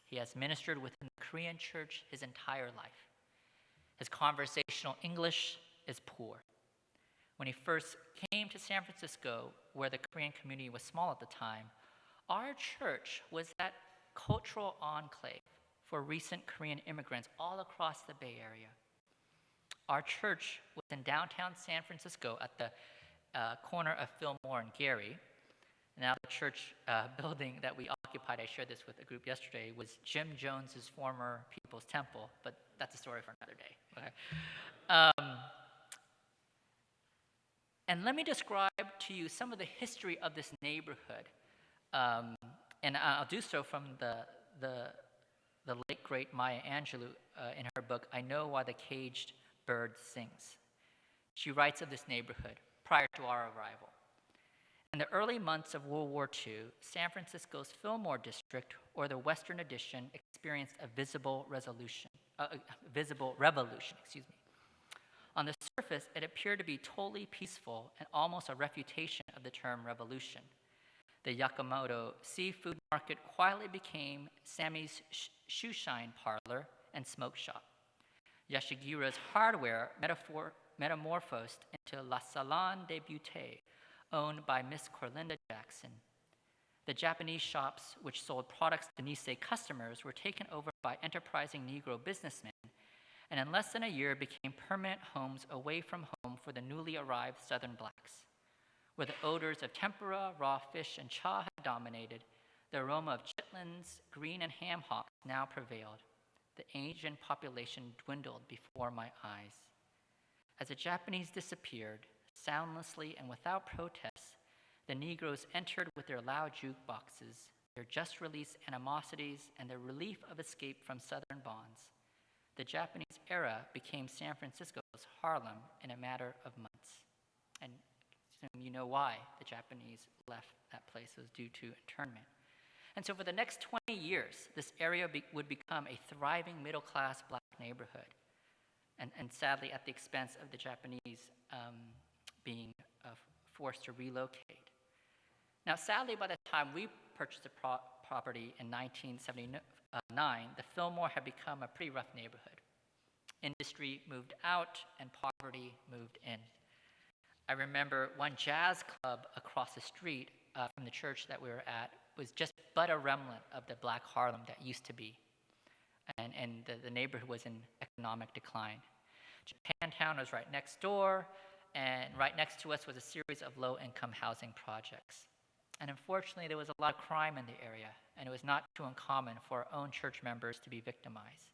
He has ministered within the Korean church his entire life. His conversational English is poor. When he first came to San Francisco, where the Korean community was small at the time, our church was that cultural enclave for recent Korean immigrants all across the Bay Area. Our church was in downtown San Francisco at the corner of Fillmore and Gary. Now the church building that we occupied, I shared this with a group yesterday, was Jim Jones's former People's Temple, but that's a story for another day. Okay. And let me describe to you some of the history of this neighborhood. And I'll do so from the late, great Maya Angelou in her book, I Know Why the Caged Bird Sings. She writes of this neighborhood prior to our arrival. In the early months of World War II, San Francisco's Fillmore district, or the Western Addition, experienced a visible revolution. On the surface, it appeared to be totally peaceful and almost a refutation of the term revolution. The Yakamoto seafood market quietly became Sammy's shoeshine parlor and smoke shop. Yashigura's hardware metamorphosed into La Salon de Beauté, owned by Miss Corlinda Jackson. The Japanese shops, which sold products to Nisei customers, were taken over by enterprising Negro businessmen, and in less than a year became permanent homes away from home for the newly arrived Southern blacks. Where the odors of tempura, raw fish, and cha had dominated, the aroma of chitlins, green, and ham hocks now prevailed. The Asian population dwindled before my eyes. As the Japanese disappeared, soundlessly and without protest, the Negroes entered with their loud jukeboxes, their just-released animosities, and their relief of escape from Southern bonds. The Japanese era became San Francisco's Harlem in a matter of months. And you know why the Japanese left that place. It was due to internment. And so for the next 20 years, this area would become a thriving middle-class black neighborhood, and sadly at the expense of the Japanese being forced to relocate. Now, sadly, by the time we purchased the property in 1979, the Fillmore had become a pretty rough neighborhood. Industry moved out and poverty moved in. I remember one jazz club across the street from the church that we were at was just but a remnant of the black Harlem that used to be. And the neighborhood was in economic decline. Japantown was right next door, and right next to us was a series of low-income housing projects. And unfortunately, there was a lot of crime in the area, and it was not too uncommon for our own church members to be victimized.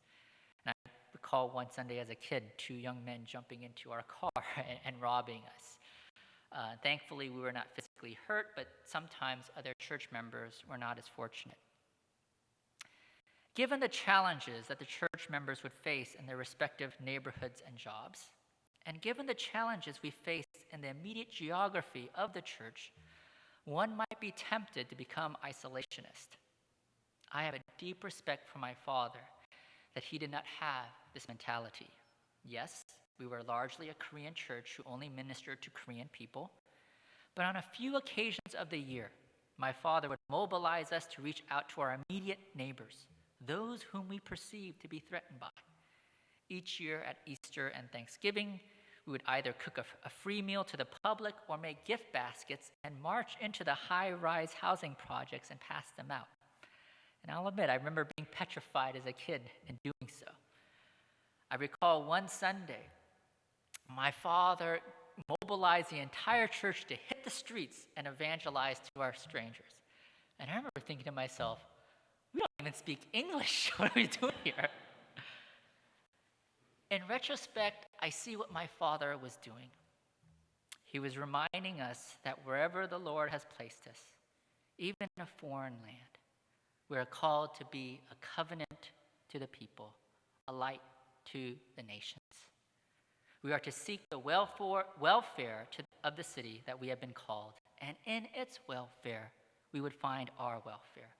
And I recall one Sunday as a kid, 2 young men jumping into our car and robbing us. Thankfully, we were not physically hurt, but sometimes other church members were not as fortunate. Given the challenges that the church members would face in their respective neighborhoods and jobs, and given the challenges we faced in the immediate geography of the church, one might be tempted to become isolationist. I have a deep respect for my father that he did not have this mentality. Yes, we were largely a Korean church who only ministered to Korean people, but on a few occasions of the year, my father would mobilize us to reach out to our immediate neighbors, those whom we perceived to be threatened by. Each year at Easter and Thanksgiving, we would either cook a free meal to the public or make gift baskets and march into the high-rise housing projects and pass them out. And I'll admit, I remember being petrified as a kid in doing so. I recall one Sunday, my father mobilized the entire church to hit the streets and evangelize to our strangers. And I remember thinking to myself, we don't even speak English. What are we doing here? In retrospect, I see what my father was doing. He was reminding us that wherever the Lord has placed us, even in a foreign land, we are called to be a covenant to the people, a light to the nations. We are to seek the welfare of the city that we have been called, and in its welfare, we would find our welfare.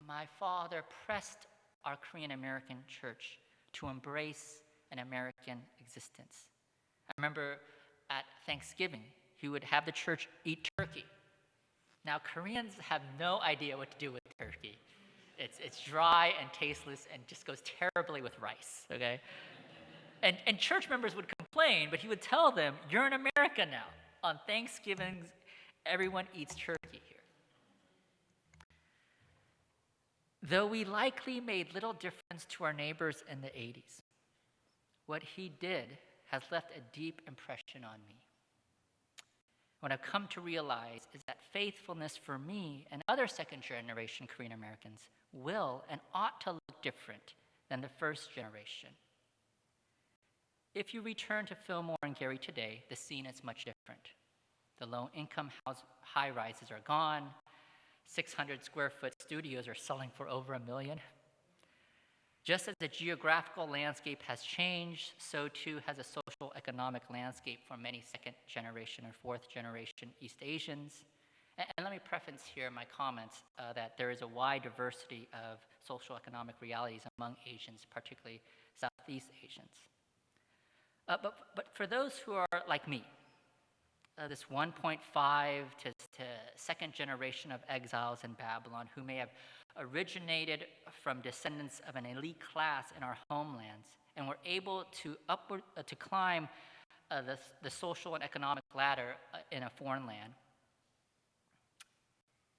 my father pressed our Korean American church to embrace an American existence. I remember at Thanksgiving, he would have the church eat turkey. Now, Koreans have no idea what to do with turkey. It's dry and tasteless and just goes terribly with rice, okay? And church members would complain, but he would tell them, you're in America now. On Thanksgivings, everyone eats turkey here. Though we likely made little difference to our neighbors in the 80s, what he did has left a deep impression on me. What I've come to realize is that faithfulness for me and other second-generation Korean Americans will and ought to look different than the first generation. If you return to Fillmore and Gary today, the scene is much different. The low-income high-rises are gone. 600-square-foot studios are selling for over $1 million. Just as the geographical landscape has changed, so too has the social economic landscape for many second-generation or fourth-generation East Asians. And let me preface here my comments that there is a wide diversity of social economic realities among Asians, particularly Southeast Asians. But for those who are like me, this 1.5 to second generation of exiles in Babylon who may have originated from descendants of an elite class in our homelands and were able to climb the social and economic ladder in a foreign land,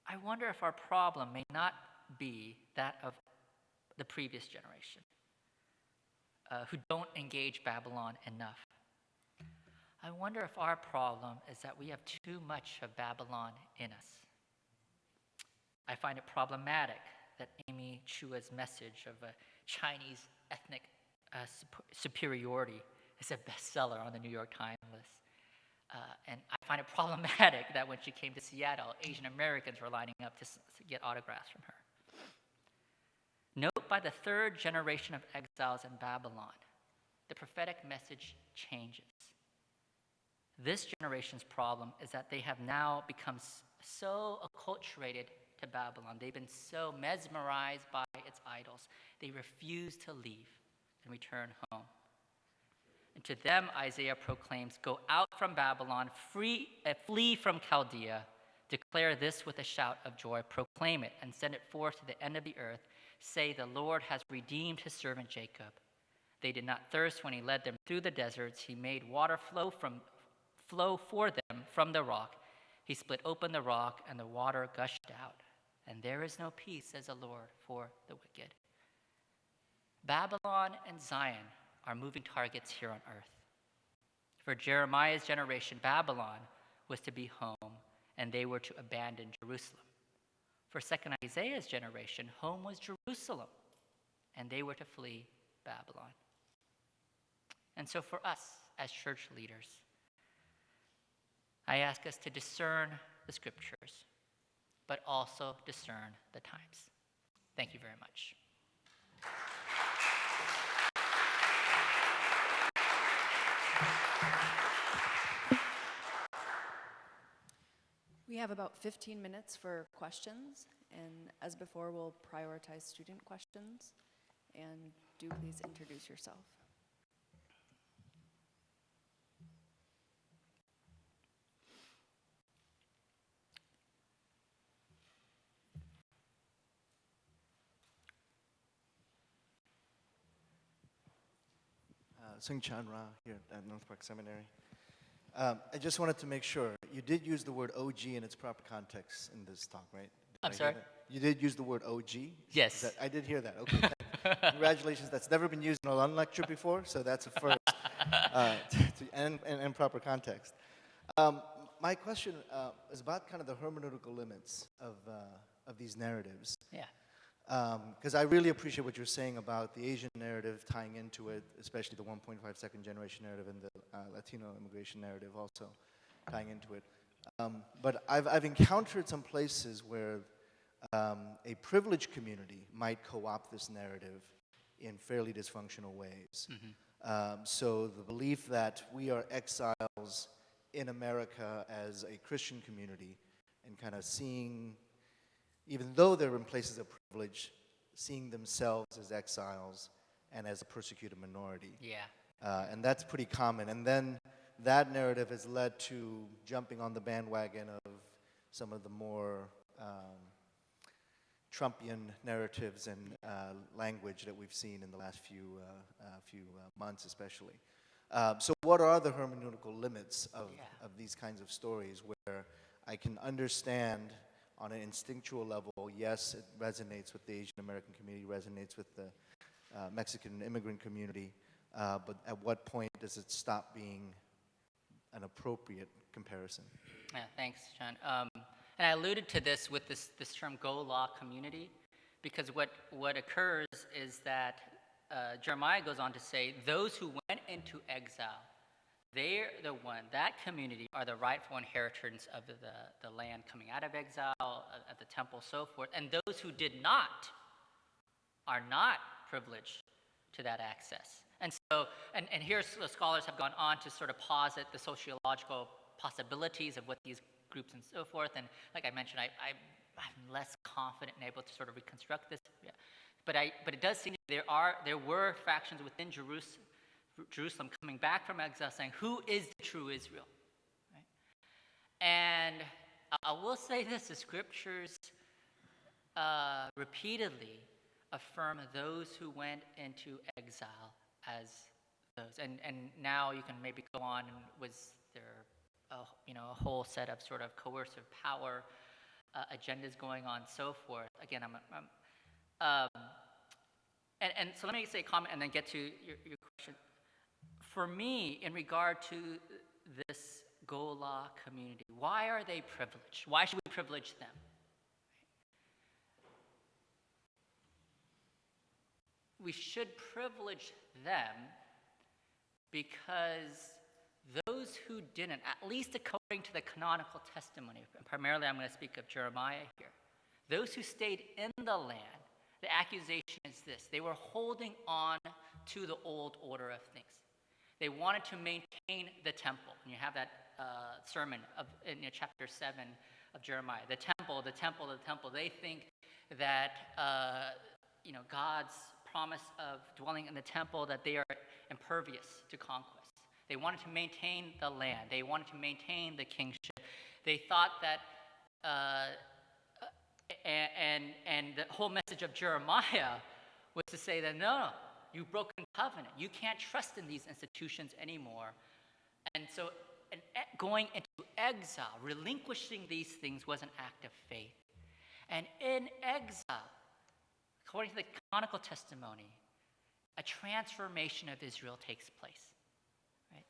I wonder if our problem may not be that of the previous generation, who don't engage Babylon enough. I wonder if our problem is that we have too much of Babylon in us. I find it problematic that Amy Chua's message of a Chinese ethnic superiority is a bestseller on the New York Times list. And I find it problematic that when she came to Seattle, Asian Americans were lining up to get autographs from her. Note by the third generation of exiles in Babylon, the prophetic message changes. This generation's problem is that they have now become so acculturated to Babylon. They've been so mesmerized by its idols. They refuse to leave and return home. And to them, Isaiah proclaims, go out from Babylon, flee from Chaldea, declare this with a shout of joy, proclaim it, and send it forth to the end of the earth. Say, the Lord has redeemed his servant Jacob. They did not thirst when he led them through the deserts. He made water flow for them from the rock. He split open the rock, and the water gushed out. And there is no peace, says the Lord, for the wicked. Babylon and Zion are moving targets here on earth. For Jeremiah's generation, Babylon was to be home, and they were to abandon Jerusalem. For second Isaiah's generation, home was Jerusalem, and they were to flee Babylon. And so for us as church leaders, I ask us to discern the scriptures, but also discern the times. Thank you very much. We have about 15 minutes for questions, and as before, we'll prioritize student questions. And do please introduce yourself. Sung Chan Ra here at North Park Seminary. I just wanted to make sure, you did use the word OG in its proper context in this talk, right? I'm sorry? You did use the word OG? Yes. I did hear that, okay. Congratulations, that's never been used in a Lund lecture before, so that's a first and proper context. My question is about kind of the hermeneutical limits of these narratives. Yeah. Because I really appreciate what you're saying about the Asian narrative tying into it, especially the 1.5 second generation narrative and the Latino immigration narrative also tying into it. But I've encountered some places where a privileged community might co-opt this narrative in fairly dysfunctional ways. Mm-hmm. So the belief that we are exiles in America as a Christian community and kind of seeing, even though they're in places of privilege, privilege, seeing themselves as exiles and as a persecuted minority. Yeah. And that's pretty common. And then that narrative has led to jumping on the bandwagon of some of the more Trumpian narratives and language that we've seen in the last few months especially. So what are the hermeneutical limits of these kinds of stories where I can understand on an instinctual level, yes, it resonates with the Asian American community, resonates with the Mexican immigrant community, but at what point does it stop being an appropriate comparison? Yeah, thanks, John. And I alluded to this with this term "go law community," because what occurs is that Jeremiah goes on to say, those who went into exile, they're the one, that community are the rightful inheritors of the land coming out of exile, of the temple, so forth. And those who did not are not privileged to that access. And so, and here the scholars have gone on to sort of posit the sociological possibilities of what these groups and so forth. And like I mentioned, I'm less confident and able to sort of reconstruct this. Yeah. But it does seem there were factions within Jerusalem coming back from exile saying, who is the true Israel? Right? And I will say this, the scriptures repeatedly affirm those who went into exile as those. And now you can maybe go on, and was there a whole set of sort of coercive power agendas going on, so forth. Again, and so let me say a comment and then get to your question. For me, in regard to this Gola community, why are they privileged? Why should we privilege them? We should privilege them because those who didn't, at least according to the canonical testimony, primarily I'm going to speak of Jeremiah here, those who stayed in the land, the accusation is this: they were holding on to the old order of things. They wanted to maintain the temple. And you have that sermon in chapter 7 of Jeremiah. The temple, the temple, the temple. They think that God's promise of dwelling in the temple, that they are impervious to conquest. They wanted to maintain the land. They wanted to maintain the kingship. They thought that, and the whole message of Jeremiah was to say that, no, you've broken covenant. You can't trust in these institutions anymore. And so going into exile, relinquishing these things was an act of faith. And in exile, according to the canonical testimony, a transformation of Israel takes place. Right?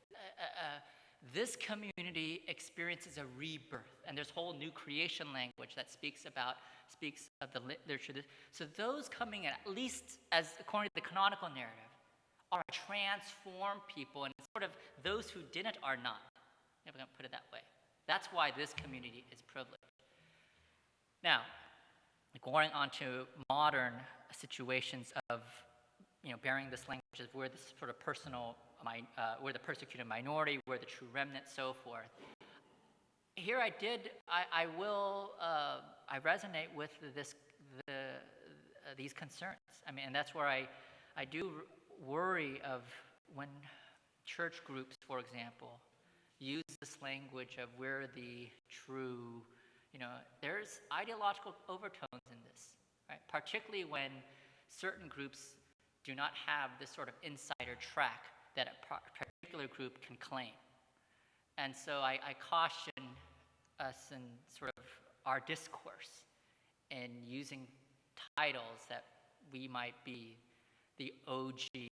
This community experiences a rebirth, and there's whole new creation language that speaks of the literature. So those coming in, at least as according to the canonical narrative, are a transformed people, and sort of those who didn't are not. If I'm going to put it that way. That's why this community is privileged. Now, going on to modern situations of bearing this language as we're this sort of we're the persecuted minority, we're the true remnant, so forth. Here I resonate with these concerns. I mean, and that's where I do worry of when church groups, for example, use this language of we're the true, there's ideological overtones in this, right? Particularly when certain groups do not have this sort of insider track that a particular group can claim. And so I caution us in sort of our discourse in using titles that we might be the OG,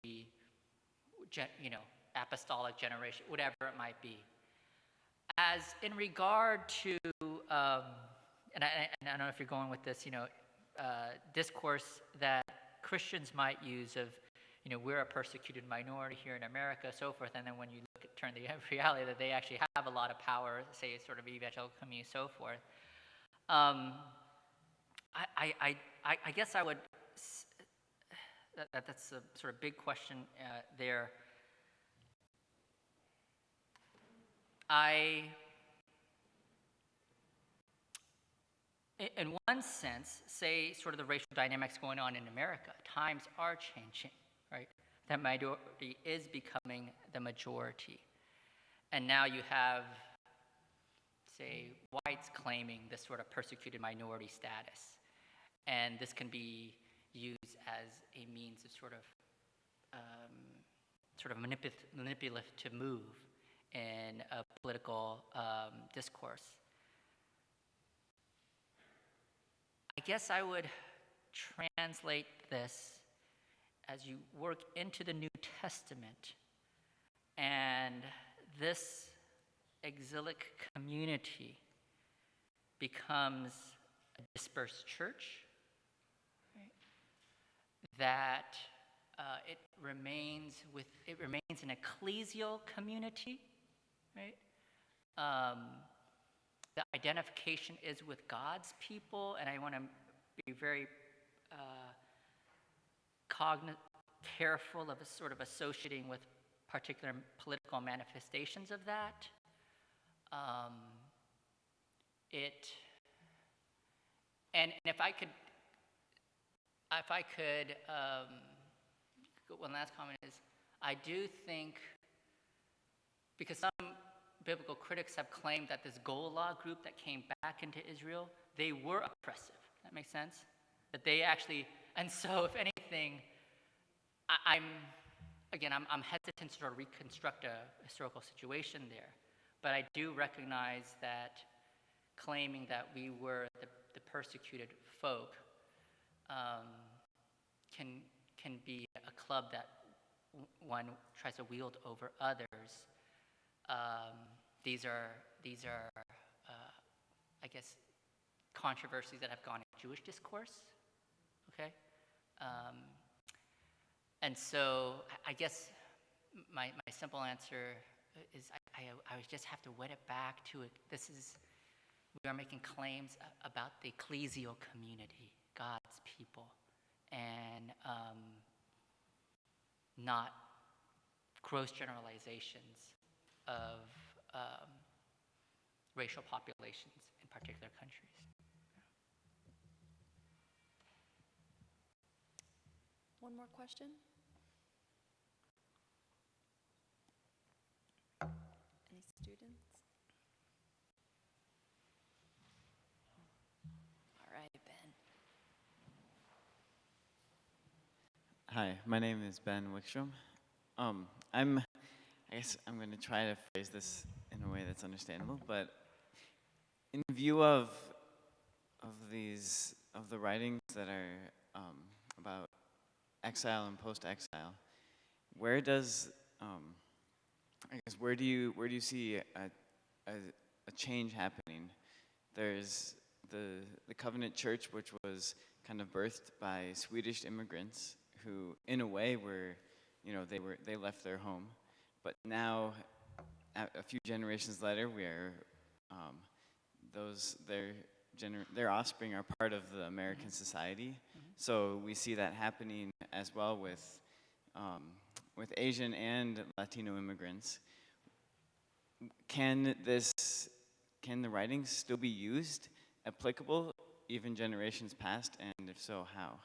apostolic generation, whatever it might be. As in regard to, and I don't know if you're going with this, discourse that Christians might use of, we're a persecuted minority here in America, so forth, and then when you turn the reality that they actually have a lot of power, say sort of evangelical community, so forth. I guess I would. That's a sort of big question there. in one sense, say sort of the racial dynamics going on in America, times are changing, right? That minority is becoming the majority. And now you have, say, whites claiming this sort of persecuted minority status. And this can be used as a means of sort of manipulative move in a political discourse. I guess I would translate this as you work into the New Testament, and this exilic community becomes a dispersed church, right? That it remains an ecclesial community, right? The identification is with God's people, and I want to be very careful of sort of associating with particular political manifestations of that. And if I could, one last comment is, I do think, because some biblical critics have claimed that this Golah group that came back into Israel, they were oppressive. That makes sense? That they actually, and so if anything, I'm hesitant to sort of reconstruct a historical situation there, but I do recognize that claiming that we were the persecuted folk can be a club that one tries to wield over others. These are I guess, controversies that have gone in Jewish discourse, okay? And so I guess my simple answer is I would just have to wet it back to it. We are making claims about the ecclesial community, God's people, and not gross generalizations of racial populations in particular countries. One more question? Any students? All right, Ben. Hi, my name is Ben Wickstrom. I guess I'm going to try to phrase this in a way that's understandable, but in view of the writings that are about exile and post-exile, where do you see a change happening? There's the Covenant Church, which was kind of birthed by Swedish immigrants who, in a way, they left their home, but now, a few generations later, their offspring are part of the American society. So we see that happening as well with Asian and Latino immigrants. Can the writings still be used, applicable, even generations past, and if so, how?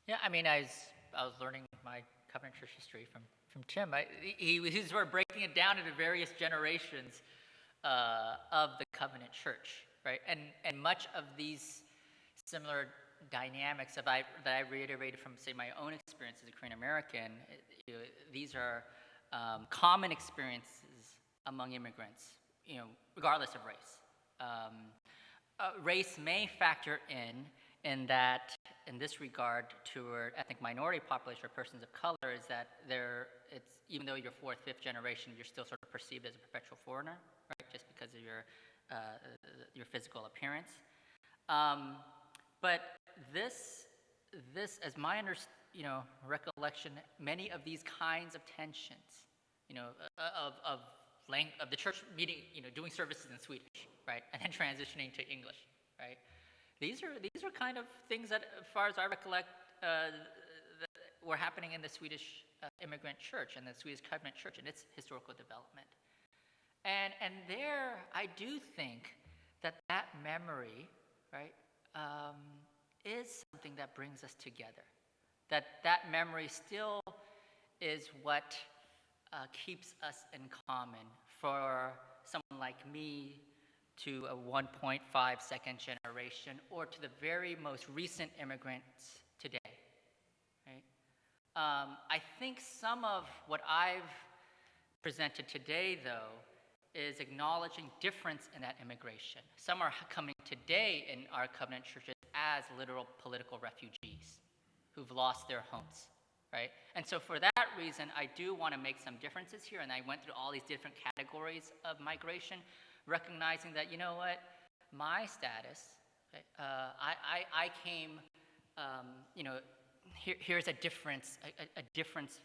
Yeah, I mean, I was learning my Covenant Church history from Tim. He was sort of breaking it down into various generations of the Covenant Church, right? And much of these similar dynamics that I reiterated from, say, my own experience as a Korean American, these are common experiences among immigrants, regardless of race. Race may factor in that, in this regard, toward ethnic minority population or persons of color, is that even though you're fourth, fifth generation, you're still sort of perceived as a perpetual foreigner, right? Just because of your physical appearance. But this, as my recollection, many of these kinds of tensions, of the church meeting, doing services in Swedish, right, and then transitioning to English, right. These are kind of things that, as far as I recollect, were happening in the Swedish immigrant church and the Swedish Covenant Church and its historical development. And there, I do think that memory, right, is something that brings us together. That memory still is what keeps us in common. For someone like me, to a 1.5-second generation, or to the very most recent immigrants today, right? I think some of what I've presented today, though, is acknowledging difference in that immigration. Some are coming today in our covenant churches as literal political refugees who've lost their homes, right? And so for that reason, I do want to make some differences here, and I went through all these different categories of migration, recognizing that, you know what, my status, right, I came, you know, here's a difference, a difference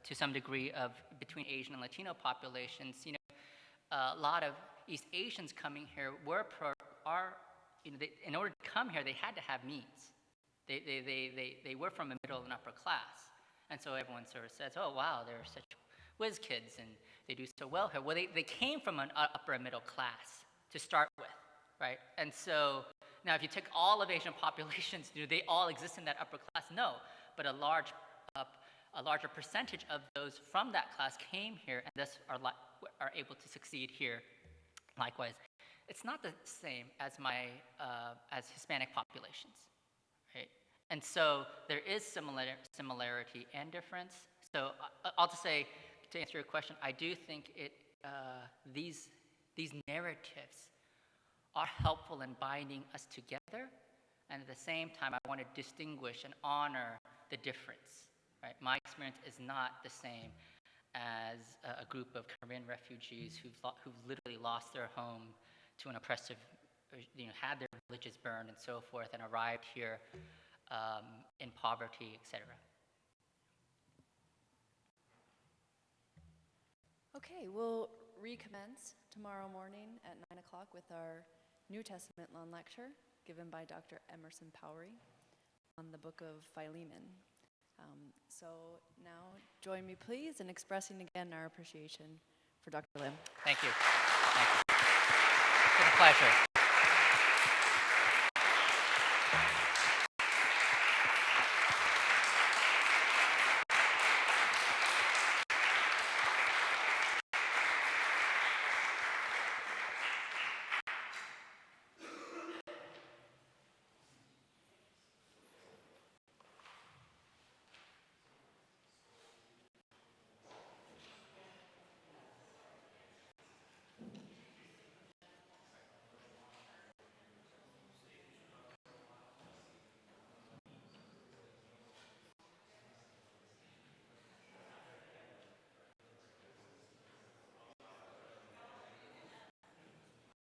to some degree of between Asian and Latino populations. You know, a lot of East Asians coming here you know, in order to come here, they had to have means. They were from a middle and upper class. And so everyone sort of says, oh, wow, they're such whiz kids and they do so well here. Well, they came from an upper and middle class to start with, right? And so now if you take all of Asian populations, do they all exist in that upper class? No, but a larger percentage of those from that class came here and thus are able to succeed here. Likewise, it's not the same as as Hispanic populations, right? And so there is similarity and difference. So I'll just say, to answer your question, I do think these narratives are helpful in binding us together, and at the same time, I want to distinguish and honor the difference. Right? My experience is not the same as a group of Korean refugees who've literally lost their home to an oppressive, you know, had their villages burned and so forth, and arrived here in poverty, etc. Okay, we'll recommence tomorrow morning at 9 o'clock with our New Testament Lund lecture given by Dr. Emerson Powery on the book of Philemon. So now join me, please, in expressing again our appreciation for Dr. Lim. Thank you. Thank you. It's been a pleasure.